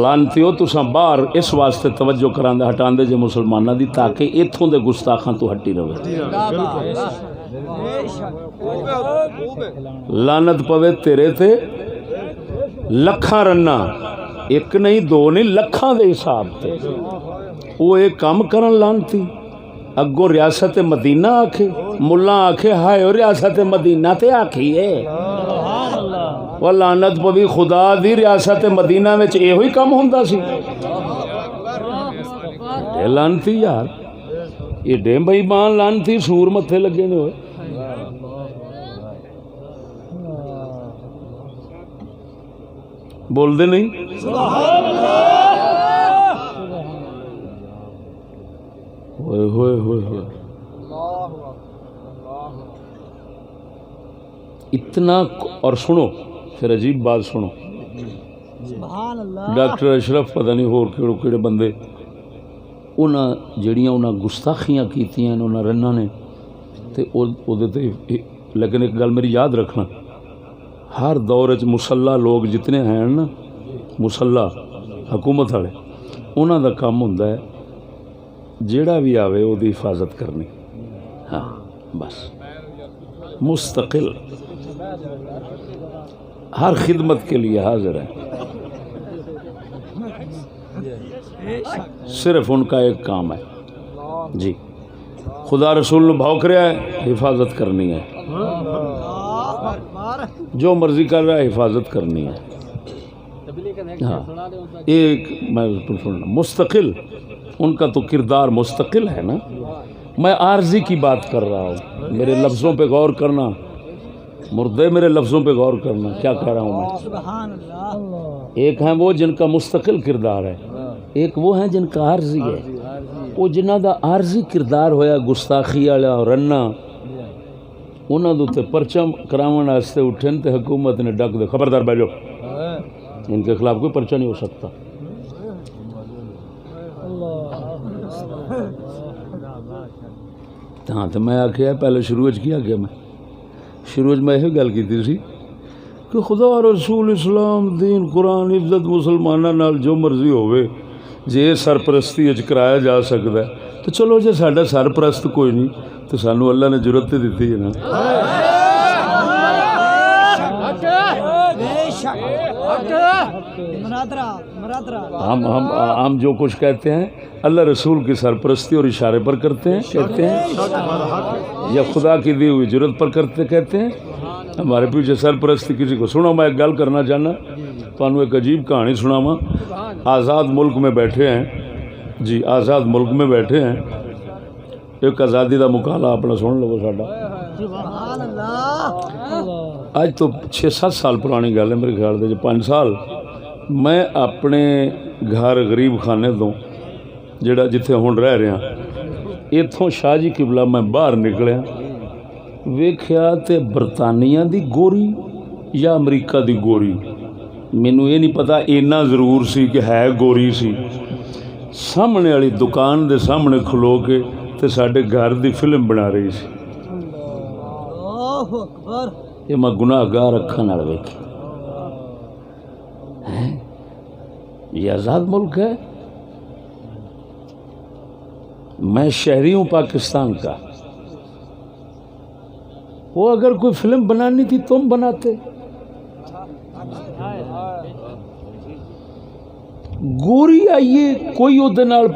لانتیو تساں باہر اس واسطے توجہ کراندے ہٹاندے جے مسلماناں دی تاکہ ایتھوں دے گستاخاں تو ہٹی رہے. لعنت پوے تیرے تے لکھاں رنا ایک نہیں دو نہیں لکھاں دے حساب تے وہ ایک کام کرن لانتی اگوں ریاست مدینہ آکھے ملا آکھے ہائے اور ریاست مدینہ تے آکھی ہے وہ لعنت پوی خدا دی ریاست مدینہ وچ ایہو ہی کم ہوندا سی. اے لعنتی یار ایڈے بھائی مان لعنتی سور متھے لگے نے ہوئے. بول دے نہیں ہوئے ہوئے ہوئے ہوئے اتنا. اور سنو پھر عجیب بات سنو ڈاکٹر اشرف پتہ نہیں ہور کیڑے کیڑے بندے انہاں جڑیاں انہاں گستاخیاں کیتیاں انہاں رناں نے تے او دے تے. لیکن ایک گل میری یاد رکھنا ہر دور وچ مسلح لوگ جتنے ہیں نا مسلح حکومت والے انہاں دا کام ہوندا ہے جیڑا بھی آوے او دی حفاظت کرنی. ہاں بس مستقل ہر خدمت کے لیے حاضر ہے. صرف ان کا ایک کام ہے جی خدا رسول نے بھوک رہا ہے حفاظت کرنی ہے جو مرضی کر رہا ہے حفاظت کرنی ہے. ہاں ایک میں سننا مستقل ان کا تو کردار مستقل ہے نا. میں عارضی کی بات کر رہا ہوں میرے لفظوں پہ غور کرنا مردے میرے لفظوں پہ غور کرنا کیا کہہ رہا ہوں میں. ایک ہیں وہ جن کا مستقل کردار ہے ایک وہ ہیں جن کا عارضی ہے. وہ جنہ دا عارضی کردار ہویا گستاخی والا رنا انہاں دے تے پرچم کراون واسطے اٹھن تے حکومت نے ڈک دے خبردار بیٹھو ان کے خلاف کوئی پرچہ نہیں ہو سکتا. ہاں تو میں آخیا پہلے شروع کیا گیا میں یہ گل کی سی کہ خدا رسول اسلام دین قرآن عزت مسلمانوں نال جو مرضی ہوئے جے سرپرستی کرایا جا سکتا ہے تو چلو جے ساڈا سرپرست کوئی نہیں تو سانو اللہ نے ضرورت دیتی ہے نا. ہم جو کچھ کہتے ہیں اللہ رسول کی سرپرستی اور اشارے پر کرتے ہیں کہتے ہیں یا خدا کی دی ہوئی ضرورت پر کہتے ہیں. ہمارے پیچھے سرپرستی کسی کو. سنو میں ایک گل کرنا چاہنا تو ایک عجیب کہانی سناواں. آزاد ملک میں بیٹھے ہیں جی آزاد ملک میں بیٹھے ہیں ایک آزادی دا مکالا اپنا سن لو ساڈا اج تو 6-7 سال پرانی گل ہے میرے خیال دے 5 سال. میں اپنے گھر غریب خانے تو جڑا جتھے ہن رہ رہا اتھوں شاہ جی قبلہ میں باہر نکلیا ویکھیا تے برطانیہ دی گوری یا امریکہ دی گوری مینوں یہ نہیں پتا اینا ضرور سی کہ ہے گوری سی سامنے والی دکان دے سامنے کھلو کے تے ساڈے گھر دی فلم بنا رہی سی. یہ میں گناہ گار اکھاں نال ویکھی. یہ آزاد ملک ہے. میں شہری ہوں پاکستان کا. وہ اگر کوئی فلم بنانی تھی تم بناتے. گوری آئیے کوئی وہ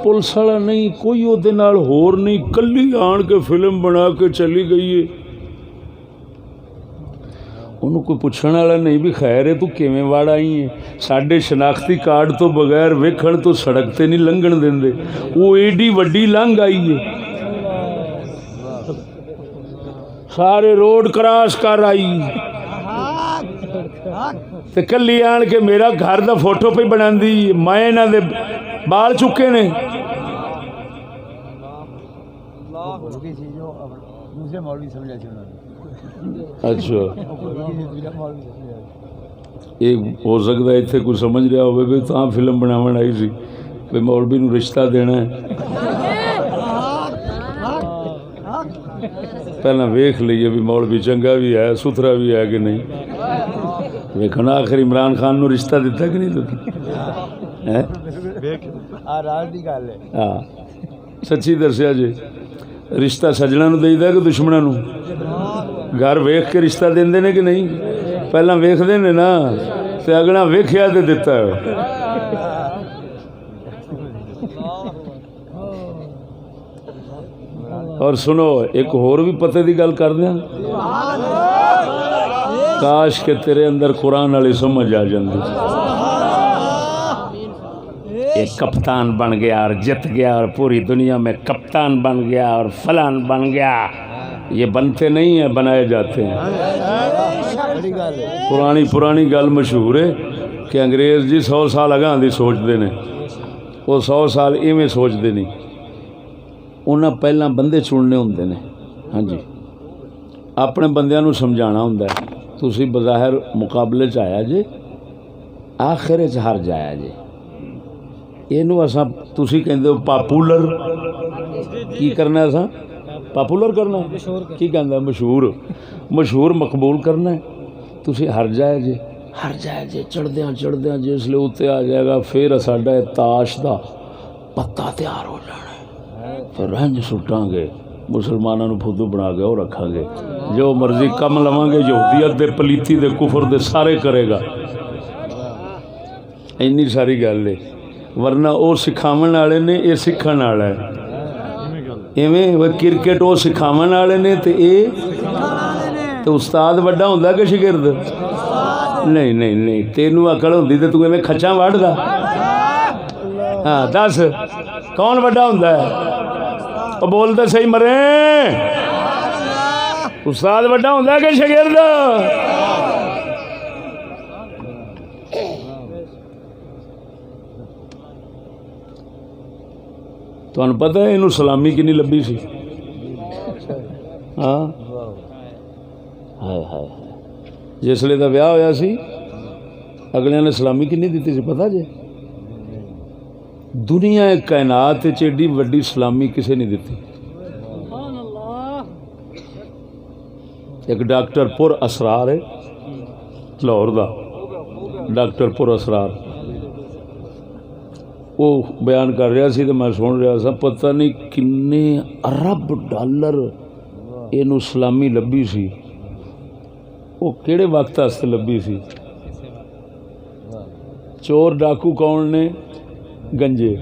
پولیس والا نہیں, کوئی وہ ہور نہیں, کلی آن کے فلم بنا کے چلی گئی ہے. انہوں کوئی پوچھنے والا نہیں بھی خیر ہے تو کیویں وڑ آئی ہے. ساڈے شناختی کارڈ تو بغیر ویکھن تو سڑک تے نہیں لنگھن دیندے, وہ ایڈی وڈی لنگھ آئی ہے, سارے روڈ کراس کر آئی تے کلی آن کے میرا گھر دا فوٹو پہ بنا دی. میں انہاں دے بال چکے نے. اچھا یہ ہو سکتا ہے اتنے کوئی سمجھ رہا ہوئے بھی تاں فلم بناون آئی سی بھی مولوی نو رشتہ دینا ہے. پہلے ویکھ لئیے بھی مولوی چنگا بھی ہے, ستھرا بھی ہے کہ نہیں. ویکھنا آخر عمران خان نو رشتہ دیتا کہ نہیں دیتا. ہاں سچی دسیا جی, رشتہ سجنا نو دے کہ دشمناں نو؟ گھر ویکھ کے رشتہ دیندے نے کہ نہیں؟ پہلا ویکھدے نے نا, تے اگلا ویکھیا تے دتا ہے. اور سنو ایک ہور بھی پتے دی گل کر دیا, کاش کہ تیرے اندر قرآن والی سمجھ آ جاندی. ایک کپتان بن گیا اور جت گیا اور پوری دنیا میں کپتان بن گیا اور فلان بن گیا. یہ بنتے نہیں ہیں, بنائے جاتے ہیں. پرانی گل مشہور ہے کہ انگریز جی 100 سال اگاں دی سوچتے ہیں, وہ 100 سال ایویں سوچتے نہیں. انہاں پہلاں بندے چننے ہوندے نے. ہاں جی, اپنے بندیاں نو سمجھانا ہوندا ہے. تسی بظاہر مقابلے چ آیا جے, آخر چ ہار جایا جے. اینو اساں تسی کہندے ہو پاپولر, کی کرنا ہے اساں؟ پاپولر کرنا ہے. کی کہندا ہے؟ مشہور مقبول کرنا ہے. تسی ہر جائے جے, چڑھدیاں جس لے اتنے آ جائے گا پھر ساڈا تاش دا پتا تیار ہو جانا ہے. پھر رنج سٹاں گے, مسلمانوں نو پھدو بنا کے وہ رکھاں گے, جو مرضی کم لواں گے, یہودیت دے پلیتی دے کفر دے سارے کرے گا. اینی ساری گل ہے. ورنہ وہ سکھاون والے نے, یہ سیکھن والا ہے. ایویں وہ کرکٹ وہ سکھاون والے نے تے اے تو استاد وڈا ہوندا کہ شاگرد؟ نہیں تینوں عقل ہوندی تے تو ایویں کھچاں وڑدا. ہاں دس کون وڈا ہوندا ہے؟ او بول تے صحیح مرے, استاد وڈا ہوندا کہ شاگرد؟ تمہیں پتہ ہے اینوں سلامی کنی لبھی سی؟ ہاں ہائے جس لے دا ویاہ ہویا سی اگلیاں نے سلامی کنی دیتی سی پتہ جے؟ دنیا کائنات وچ ایڈی وڈی سلامی کسے نہیں دیتی. ایک ڈاکٹر پر اسرار ہے لاہور دا, ڈاکٹر پر اسرار, وہ بیان کر رہا سی تو میں سن رہا سا. پتہ نہیں کنے ارب ڈالر اینو سلامی لبھی سی. وہ کیڑے وقت واسطے لبھی سی؟ چور ڈاکو کون نے؟ گنجے.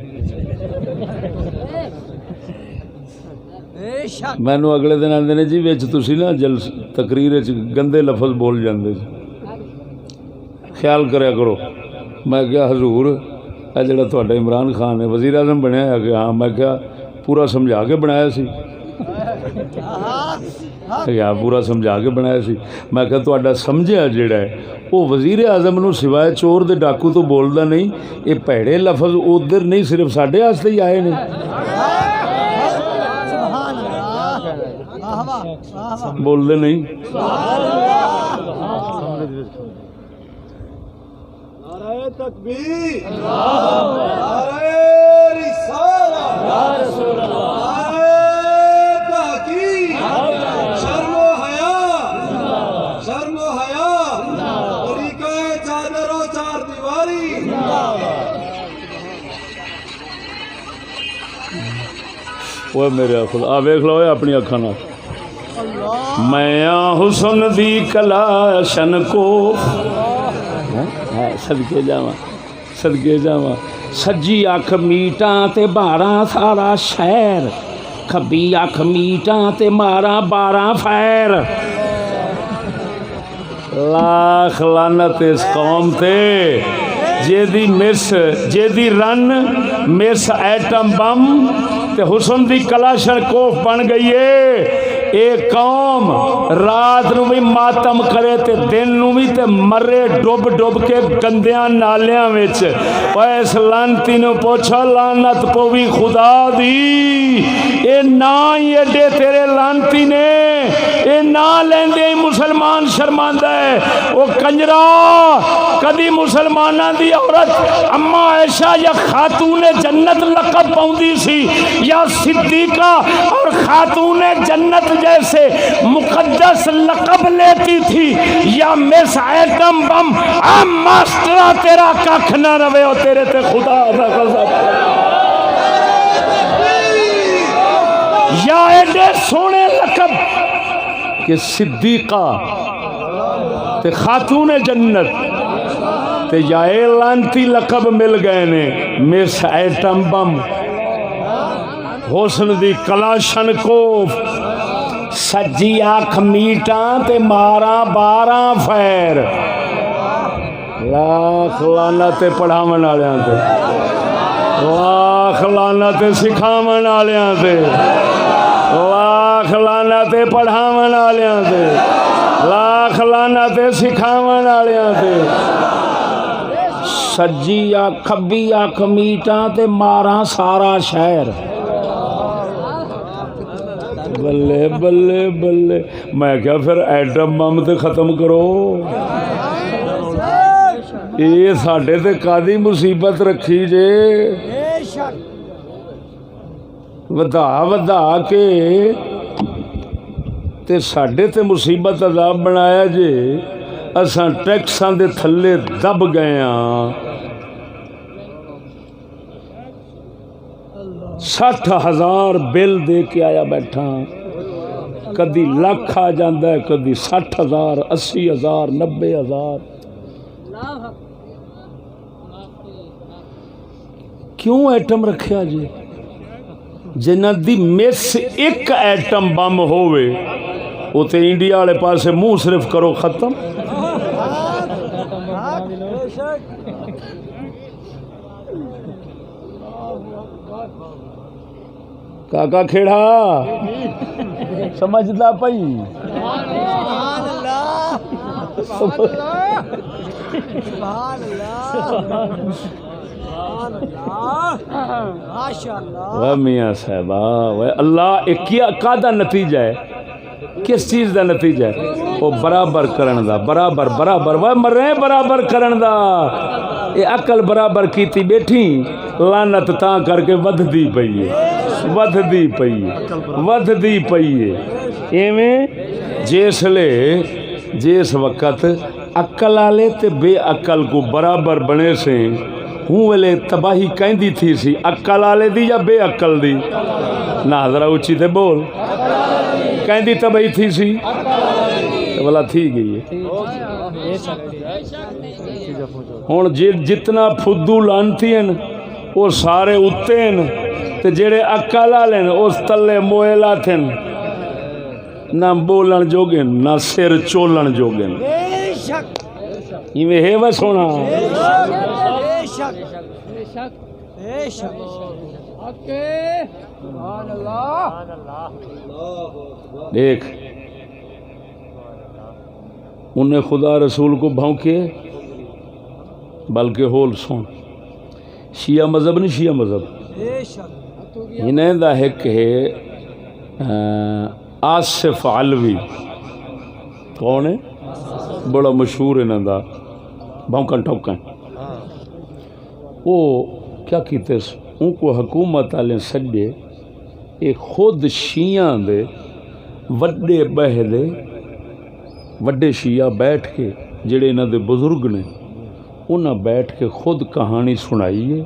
مینو اگلے دن آتے نے جی وچ تسی نا تقریر گندے لفظ بول جاندے, خیال کریا کرو. میں کیا حضور اے جڑا تہاڈا عمران خان ہے وزیر اعظم بنیا ہے کہ ہاں؟ میں کیا پورا سمجھا کے بنایا سی؟ یا پورا سمجھا کے بنایا سی. میں کہا تہاڈا سمجھیا جڑا ہے وہ وزیر اعظم نو سوائے چور دے ڈاکو تو بولدا نہیں. یہ پیڑے لفظ ادھر نہیں صرف ساڈے واسطے ہی آئے نے. بول دے نہیں. نعرہ تکبیر, نعرہ رسالت, یا رسول اللہ, نعرہ تحقیق, شرم و حیا, طریقہ چادر و چار دیواری. وہ میرے خدا آ ویکھ لو اپنی اکھاں نال, میں حسن دی کلاشن کو صدقے جاواں صدقے جاواں سجی اکھ میٹاں تے 12 سارا شہر کھبی اکھ میٹاں تے مارا 12 فیر لاکھ لعنت اس قوم تے جیدی مس جیدی رن مس ایٹم بم تے حسن دی کلاشن کوف بن گئی ہے اے قوم رات نو بھی ماتم کرے تے دن نو بھی تے مرے ڈب ڈب کے گندیاں نالیاں وچ او اس لعنتی نو پوچھا لعنت پوی خدا دی اے نا ہی ایڈے تیرے لعنتی نے اے نا لیندے ہی مسلمان شرماندہ ہے او کنجرا کدی مسلماناں دی عورت اما عائشہ یا خاتون جنت لقب پاؤندی سی یا صدیقہ اور خاتون جنت جیسے مقدس لقب لیتی تھی یا مس ایٹم بم ماسٹرا تیرا ککھ نہ روے ہو تیرے تے خدا دا قسم یا ایڈے سونے لقب کہ صدیقہ تے خاتون جنت تے یا اے لانتی لقب مل گئے نے مس ایٹم بم حسن دی کلاشن کوف سجی آنکھ میٹاں تے مارا 12 فیر لاکھ لعنت پڑھاون والیاں تے لاکھ لعنت سکھاون والیاں تے لاکھ لعنت پڑھاون والیاں تے لاکھ لعنت سکھاون والیاں تے سجی یا کھبی اکھ میٹاں تے مارا سارا شہر بلے بلے بلے میں کیا پھر ایٹم بم تے ختم کرو یہ ساڈے تے کادی مصیبت رکھی جے ودا ودا کے تے ساڈے تے مصیبت عذاب بنایا جے اساں ٹیکساں دے تھلے دب گئے ہاں 60,000 بل دے کے آیا بیٹھا کدی لاکھ آ جاندہ ہے کدی 60,000 80,000 90,000 کیوں ایٹم رکھیا جی جنہ دی مس ایک ایٹم بم ہوئے وہ تے انڈیا والے پاسے منہ صرف کرو ختم کاکا کھیڑا سمجھدا پئی سبحان اللہ سبحان اللہ وہ میاں صاحبہ وہ اللہ کیا کا نتیجہ ہے کس چیز دا نتیجہ ہے وہ برابر کرن دا برابر برابر وہ مرے برابر کرن دا یہ عقل برابر کیتی بیٹھی لعنت تاں کر کے ودھدی پئی ہے ودھدی پئی ہے ودھدی پئی ہے ایویں جس وقت عقل والے تے بے عقل کو برابر بنے سے ہوں ویلے تباہی کہندی تھی سی عقل والے دی یا بے عقل دی نہ ذرا اچھی تے بول کہندی تباہی تھی سی بلا تھی گئی ہے ہوں جتنا فدو لانتی ہیں وہ سارے اتے ہیں تے جڑے عقل والے اس تلے موئلہ تھے نہ بولن جوگے نہ سر چولن جوگے یہ ہے بس ہونا دیکھ انہیں خدا رسول کو بھونکے بلکہ ہول سن شیعہ مذہب نہیں شیعہ مذہب انہیں دا ایک ہے آصف علوی کون ہے بڑا مشہور انہیں دا بھونکن ٹھوکن وہ کیا کیتے ان کو حکومت والے سجے یہ خود شیعہ دے وڈے بہلے وڈے شیعہ بیٹھ کے جڑے انہاں دے بزرگ نے انہاں بیٹھ کے خود کہانی سنائیے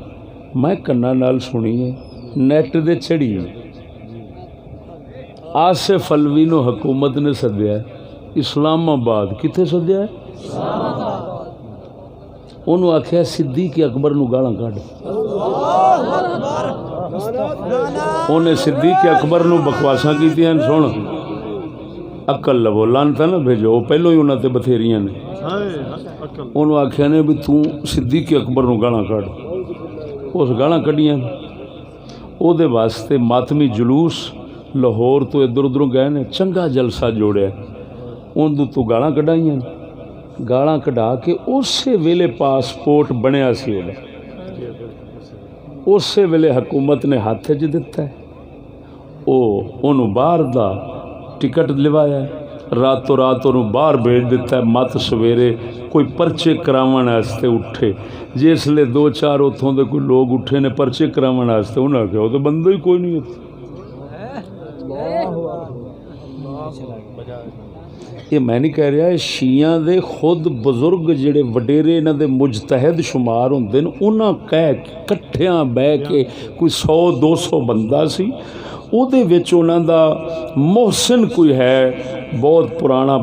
میں کنا نال سنیے نیٹ دے چڑھیے آصف الوی نو حکومت نے سدیا ہے اسلام آباد. کتنے سدیا ہے؟ انہوں آخیا صدیق اکبر نو گالاں کڈ. انہیں صدیق اکبر نو بکواساں کیتیاں. سن عقل لو لانتا نہ بھیجو، پہلو ہی انہاں تے بتھیریاں نے. انہوں آخیا نے بھی تو صدیق اکبر نو گالاں کڈ. اس گالاں کڈیاں. او دے واسطے ماتمی جلوس لاہور تو ادھر ادھروں گئے نے، چنگا جلسہ جوڑیا. ان تو گالاں کڈائیاں. گالاں کڈا کے اسی ویلے پاسپورٹ بنیا سی. اسی ویلے حکومت نے ہاتھ چ دتا ہے. انہوں باہر دا ٹکٹ لوایا ہے. راتوں رات انہوں باہر بھیج دیتا ہے. مت سویرے کوئی پرچے کراون واسطے اٹھے. جس لے دو چار اتوں دے کوئی لوگ اٹھے نے پرچے کراون واسطے، انہوں نے کہا وہ تو بندہ ہی کوئی نہیں ہوتا. یہ میں نہیں کہہ رہا، شیعہ دے خود بزرگ جڑے وڈیرے انہاں دے مجتہد شمار ہوندے نے، انہاں کہہ کٹھیاں بہ کے کوئی 100-200 بندہ سی. او دے وچ انہاں دا محسن کوئی ہے بہت پرانا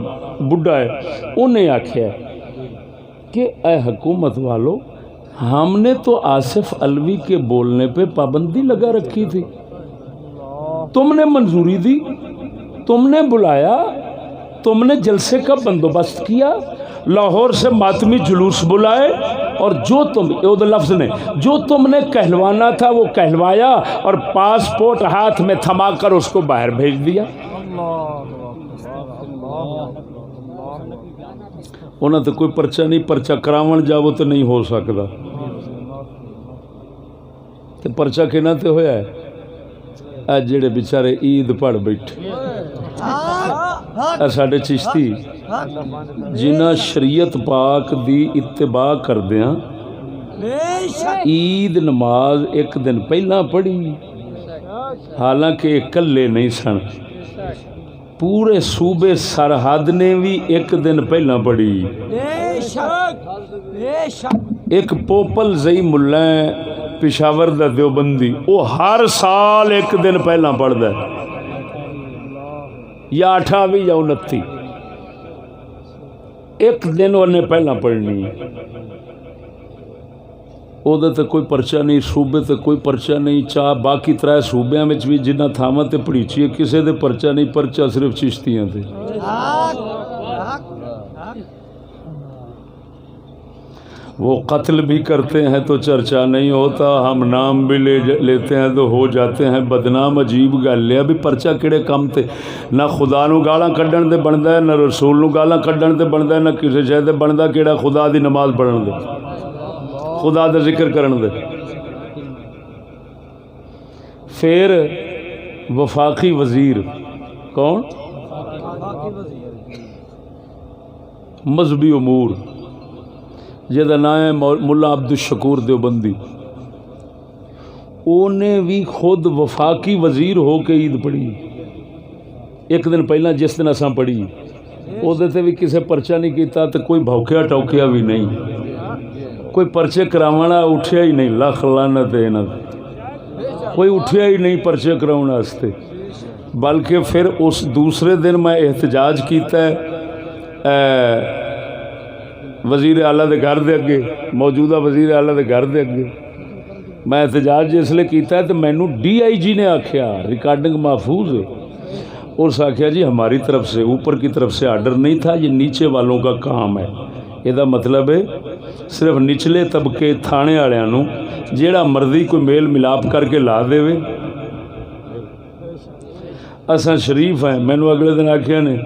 بڈھا ہے. انہیں آکھیا کہ اے حکومت والو، ہم نے تو آصف الوی کے بولنے پہ پابندی لگا رکھی تھی، تم نے منظوری دی، تم نے بلایا، تم نے جلسے کا بندوبست کیا، لاہور سے ماتمی جلوس بلائے، اور جو تم لفظ نے جو تم نے کہلوانا تھا وہ کہلوایا، اور پاسپورٹ ہاتھ میں تھما کر اس کو باہر بھیج دیا. انہوں نے تو کوئی پرچہ نہیں، پرچہ کراون جاؤ تو نہیں ہو سکتا. تو پرچہ کہنا تے ہویا ہے اے جڑے بیچارے عید پڑھ بیٹھے ساڈے چشتی جنہ شریعت پاک دی اتباع کردیاں عید نماز ایک دن پہلا پڑھی، حالانکہ کلے نہیں سن، پورے صوبے سرحد نے بھی ایک دن پہلا پڑھی. ایک پوپل زئی ملائیں پشاور دا دیوبندی، وہ ہر سال ایک دن پہلا پڑھدا ہے، یا 28 یا 29 ایک دن انہیں پہلا پڑھنی ہے. وہ تے کوئی پرچہ نہیں، صوبے تے کوئی پرچہ نہیں. چاہ باقی 3 صوبیاں وچ بھی جنہ تھاواں تے پڑھیچی ہے کسے دے پرچہ نہیں، پرچہ صرف چشتیاں تے. وہ قتل بھی کرتے ہیں تو چرچا نہیں ہوتا، ہم نام بھی لیتے ہیں تو ہو جاتے ہیں بدنام. عجیب گل ہے، ابھی پرچہ کہڑے کم تے؟ نہ خدا نو گالاں کڈن دے بندا ہے، نہ رسول نو گالاں کڈن دے بندا ہے، نہ کسی شے تے بندا کیڑا خدا دی نماز پڑھن دے، خدا دا ذکر کرن دے. پھر وفاقی وزیر کون؟ مذہبی امور، جہاں نام ہے ملا عبد الشکور دیوبندی، انہیں بھی خود وفاقی وزیر ہو کے عید پڑھی ایک دن پہلا، جس دن اساں پڑھی وہ بھی کسے پرچہ نہیں کیتا، تو کوئی بھوکیا ٹوکیا بھی نہیں، کوئی پرچے کراونا اٹھیا ہی نہیں. لاکھ لعنت ہے انہاں تے، کوئی اٹھیا ہی نہیں پرچے کراؤن واسطے. بلکہ پھر اس دوسرے دن میں احتجاج کیتا ہے وزیر اعلیٰ دے گھر دے اگے، موجودہ وزیر اعلیٰ دے گھر دے اگے میں احتجاج جس لئے کیتا ہے تو مینوں DIG نے آکھیا، ریکارڈنگ محفوظ ہے، اس آکھیا جی ہماری طرف سے، اوپر کی طرف سے آرڈر نہیں تھا، یہ نیچے والوں کا کام ہے. یہ دا مطلب ہے صرف نچلے طبقے تھانے والوں نو جیڑا مرضی کوئی میل ملاپ کر کے لا دے وے. اساں شریف ہیں. مینوں اگلے دن آکھیا نے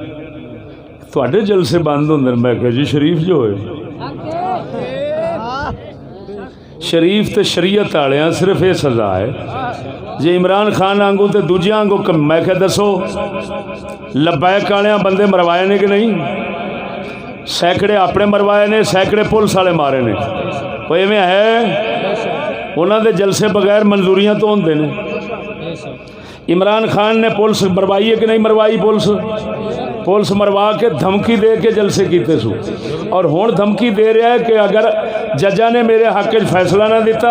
تواڈے جلسے بند ہوندے نے، میں کہا جی شریف جو ہوئے شریف تے شریعت والے صرف یہ سزا ہے. جی عمران خان آنگوں تے دوجیاں آنگوں میں کہ دسو لبیک والے بندے مروائے نے کہ نہیں؟ سینکڑے اپنے مروائے نے، سینکڑے پولیس والے مارے نے. وہ ایویں ہے انہاں دے جلسے بغیر منظوریاں تو ہوندے نے. عمران خان نے پولیس مروائی ہے کہ نہیں مروائی؟ پولیس پولیس مروا کے دھمکی دے کے جلسے کیتے سو اور ہون دھمکی دے رہا ہے کہ اگر ججا نے میرے حق وچ فیصلہ نہ دیتا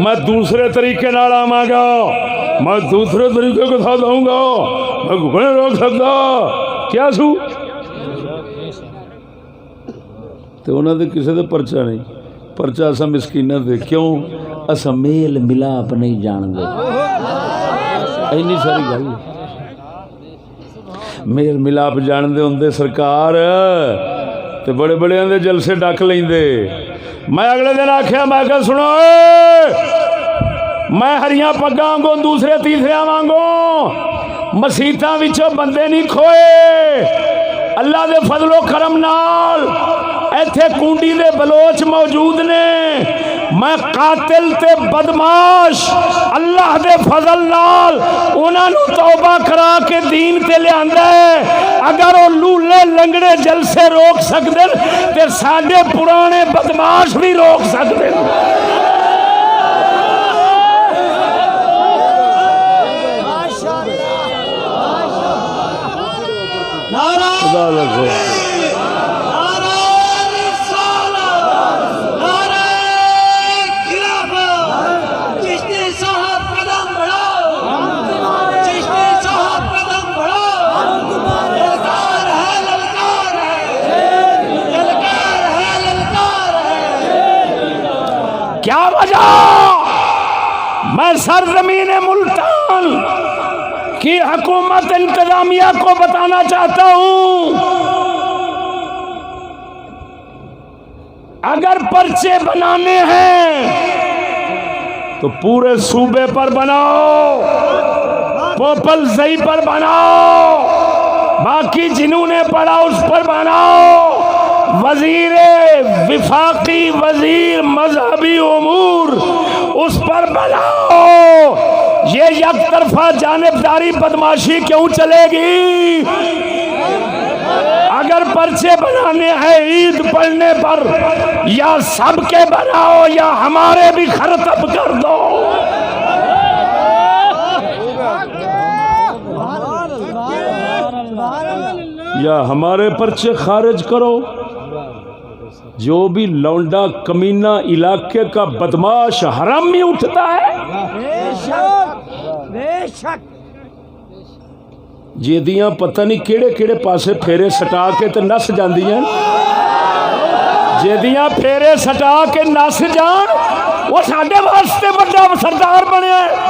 میں دوسرے طریقے نال آواں گا، میں دوسرے طریقے کے ساتھ آؤں گا، میں کوئی نہیں روک سکتا۔ کیا سو تو انہوں نے کسی دے پرچہ نہیں، پرچہ اسا مسکیناں دے کیوں اسا میل ملاپ نہیں جان دے، اینی ساری گل میل ملاپ جان دے ہوندے سرکار تے بڑے بڑے دے جلسے ڈک لیندے۔ میں اگلے دن آکھیا میں کہ سنو میں ہریاں پگاں وانگوں دوسرے تیسرے وانگوں مسیتاں وچوں بندے نہیں کھوئے، اللہ دے فضل و کرم نال ایتھے کونڈی دے بلوچ موجود نے، میں قاتل تے بدماش اللہ دے فضل نال انہاں نو توبہ کرا کے دین تے لیاندا ہے۔ اگر وہ لولے لنگڑے جلسے روک سکدے تے ساڈے پرانے بدماش بھی روک سکدے۔ خدا لکھو کیا وجہ؟ میں سرزمین ملتان کی حکومت انتظامیہ کو بتانا چاہتا ہوں، اگر پرچے بنانے ہیں تو پورے صوبے پر بناؤ، پوپل زئی پر بناؤ، باقی جنہوں نے پڑھا اس پر بناؤ، وزیر وفاقی وزیر مذہبی امور اس پر بناؤ۔ یہ یک طرفہ جانبداری بدماشی کیوں چلے گی؟ اگر پرچے بنانے ہیں عید پڑھنے پر یا سب کے بناؤ یا ہمارے بھی خرطب کر دو۔ یا ہمارے پرچے خارج کرو۔ جو بھی لونڈا کمینہ علاقے کا بدماش حرامی اٹھتا ہے جیدیاں پتہ نہیں کیڑے کیڑے پاسے پھیرے سٹا کے تے نس جاندیاں، جیدیاں پھیرے سٹا کے نس جان وہ ساڈے واسطے بڑا سردار بنیا ہے۔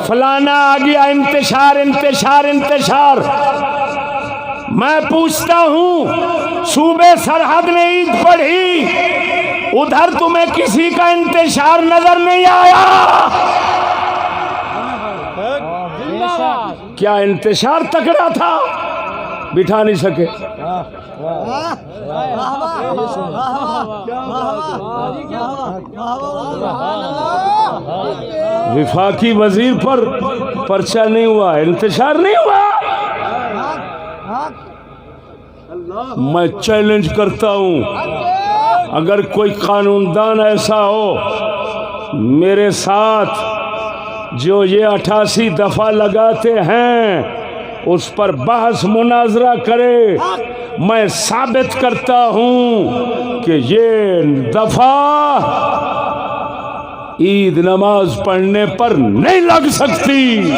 فلانا آ گیا انتشار انتشار انتشار۔ میں پوچھتا ہوں صوبے سرحد نے عید پڑھی، ادھر تمہیں کسی کا انتشار نظر نہیں آیا؟ کیا انتشار تکڑا تھا؟ بٹھا نہیں سکے۔ وفاقی وزیر پر پرچہ نہیں ہوا، انتشار نہیں ہوا۔ میں چیلنج کرتا ہوں اگر کوئی قانون دان ایسا ہو میرے ساتھ جو یہ 88 دفعہ لگاتے ہیں اس پر بحث مناظرہ کرے، میں ثابت کرتا ہوں کہ یہ دفعہ عید نماز پڑھنے پر نہیں لگ سکتی۔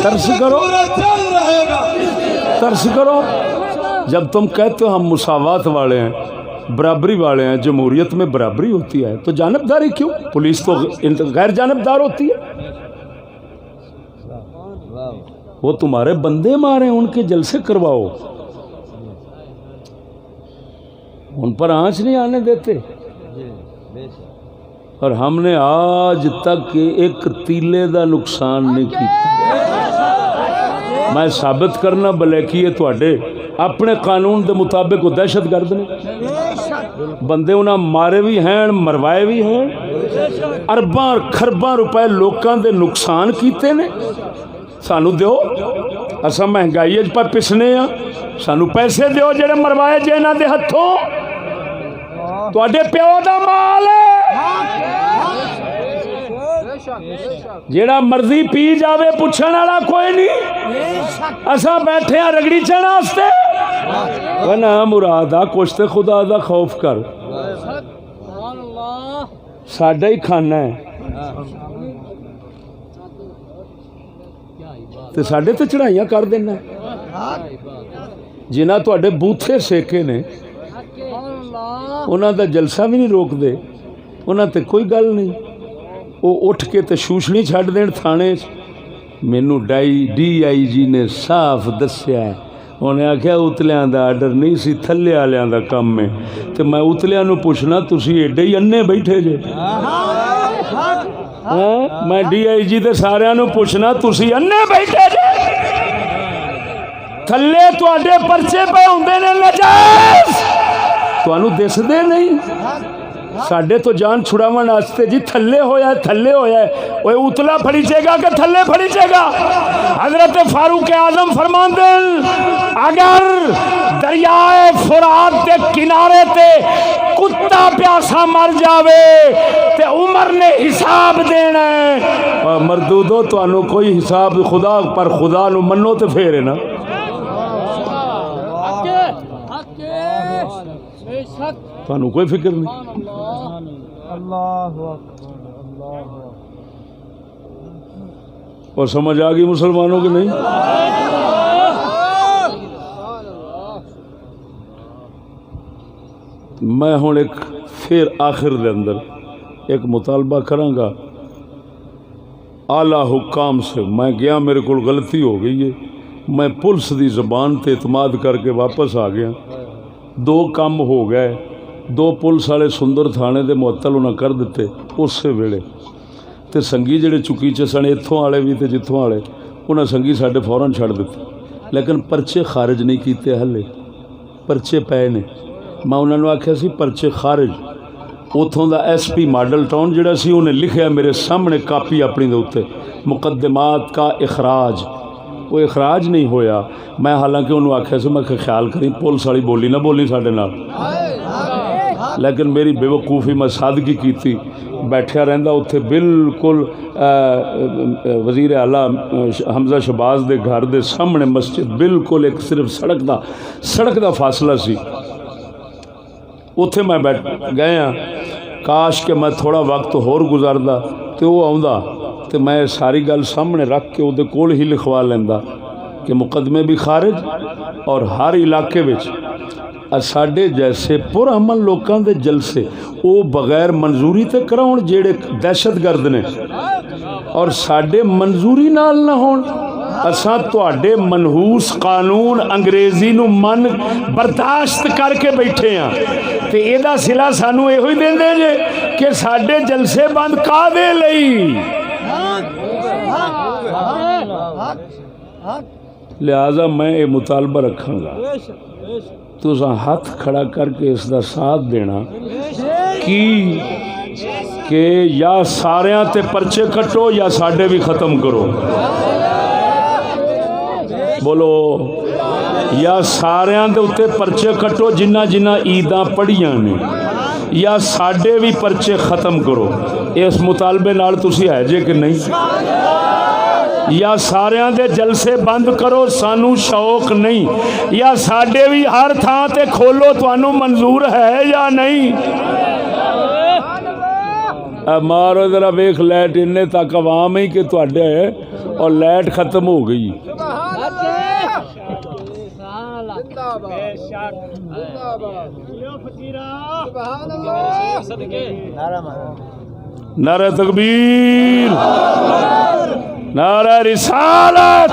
ترس کرو، ترس کرو۔ جب تم کہتے ہو ہم مساوات والے ہیں، برابری والے ہیں، جمہوریت میں برابری ہوتی ہے تو جانبداری کیوں؟ پولیس تو غیر جانبدار ہوتی ہے۔ وہ تمہارے بندے مارے، ان کے جلسے کرواؤ، ان پر آنچ نہیں آنے دیتے۔ اور ہم نے آج تک ایک تیلے دا نقصان نہیں کیا۔ میں ثابت کرنا بلیکی ہے تواڈے اپنے قانون دے مطابق وہ دہشت گرد نے، بندے انہاں مارے بھی ہیں، مروائے بھی ہیں، ارباں خرباں روپے لوکاں دے نقصان کیتے نے۔ سانو دیو، اساں مہنگائی پہ پسنے ہاں، سانو پیسے دیو جڑے مروائے جے انہاں دے ہتھوں تواڈے پیو دا مال ہے جیڑا مرضی پی جاوے پوچھن والا کوئی نہیں اساں بیٹھے ہاں رگڑی چن واسطے نا مراد آ کچھ تے خدا دا خوف کر ساڈا ہی کھانا ہے تے ساڈے تے چڑھائیاں کر دینا جنہاں تواڈے بوتھے سیکے نے انہاں دا جلسہ بھی نہیں روک دے انہاں تے کوئی گل نہیں وہ اٹھ کے تے شوشنی چھڈ دین تھانے مینوں ڈی آئی جی نے صاف دسیا ہے انہیں آخیا اتلیاں دا آرڈر نہیں سی تھلے والیاں دا کم ہے تے میں اتلیاں نو پوچھنا تسی ایڈے ہی انے بیٹھے جے میں ڈی آئی جی تے ساریاں نو پوچھنا تسی انے بیٹھے جے تھلے تواڈے پرچے پہ ہوندے نے نجائز تانوں دسدے نہیں ساڈے تو جان چھڑاون واسطے جی تھلے ہویا ہے اوے اتلا پھڑیچے گا کہ تھلے پھڑیچے گا حضرت فاروق اعظم فرماندے اگر دریائے فرات دے کنارے تے کتا پیاسا مر جاوے تے عمر نے حساب دینا ہے مردودو تانوں کوئی حساب خدا پر خدا نو منو تے پھر نا تانوں کوئی فکر نہیں اور سمجھ آ گئی مسلمانوں کی نہیں میں ہوں ایک پھر آخر دے اندر ایک مطالبہ کراں گا اعلیٰ حکام سے میں گیا میرے کو غلطی ہو گئی ہے میں پولیس دی زبان تے اعتماد کر کے واپس آ گیا دو کام ہو گئے دو پولیس والے سندر تھانے دے معطل انہاں کر دیتے اسے ویلے تے سنگی جڑے چکیچے سن اتھوں والے بھی تے جتھوں والے انہاں سنگی ساڈے فوراً چھڑ دیتے لیکن پرچے خارج نہیں کیتے ہلے پرچے پے نے میں انہاں نوں آکھیا سی پرچے خارج اتھوں the S P model town جڑا سی انہیں لکھیا میرے سامنے کاپی اپنی دے اوتے مقدمات کا اخراج وہ اخراج نہیں ہویا میں حالانکہ انہوں آکھیا سی میں خیال کریں پولیس والی بولی نہ بولی ساڈے نال لیکن میری بے وقوفی میں سادگی کیتی بیٹھیا رہندا اتھے بالکل وزیر اعلیٰ حمزہ شہباز دے گھر دے سامنے مسجد بالکل ایک صرف سڑک دا فاصلہ سی اتھے میں بیٹھ گئے ہاں کاش کہ میں تھوڑا وقت ہور گزاردا تے وہ آوندا تے میں ساری گل سامنے رکھ کے اودے کول ہی لکھوا لیندا کہ مقدمے بھی خارج اور ہر علاقے وچ ساڈے جیسے پر امن لوکاں دے جلسے او بغیر منظوری تے کراؤن جیڑے دہشت گرد نے اور ساڈے منظوری نال نہ ہون اساں تواڈے منحوس قانون انگریزی نو من برداشت کر کے بیٹھے ہاں تے اے دا صلہ سانو ایہو ہی دیندے جے کہ ساڈے جلسے بند کادے لئی لہذا میں یہ مطالبہ رکھاں گا تو ہاتھ کھڑا کر کے اس دا ساتھ دینا کہ یا ساریاں تے پرچے کٹو یا ساڈے بھی ختم کرو بولو یا ساریاں دے اتے پرچے کٹو جنہ جنہ عیداں پڑھیاں نے یا ساڈے بھی پرچے ختم کرو اس مطالبے نال تسی ہے جے کہ نہیں یا ساریاں دے جلسے بند کرو سانو شوق نہیں یا ساڈے بھی ہر تھان تے کھولو توانو منظور ہے یا نہیں مارو ذرا ویکھ لائٹ اننے تک عوام ہی کہ تواڈے ہے اور لائٹ ختم ہو گئی نعرہ تکبیر نعرہ رسالت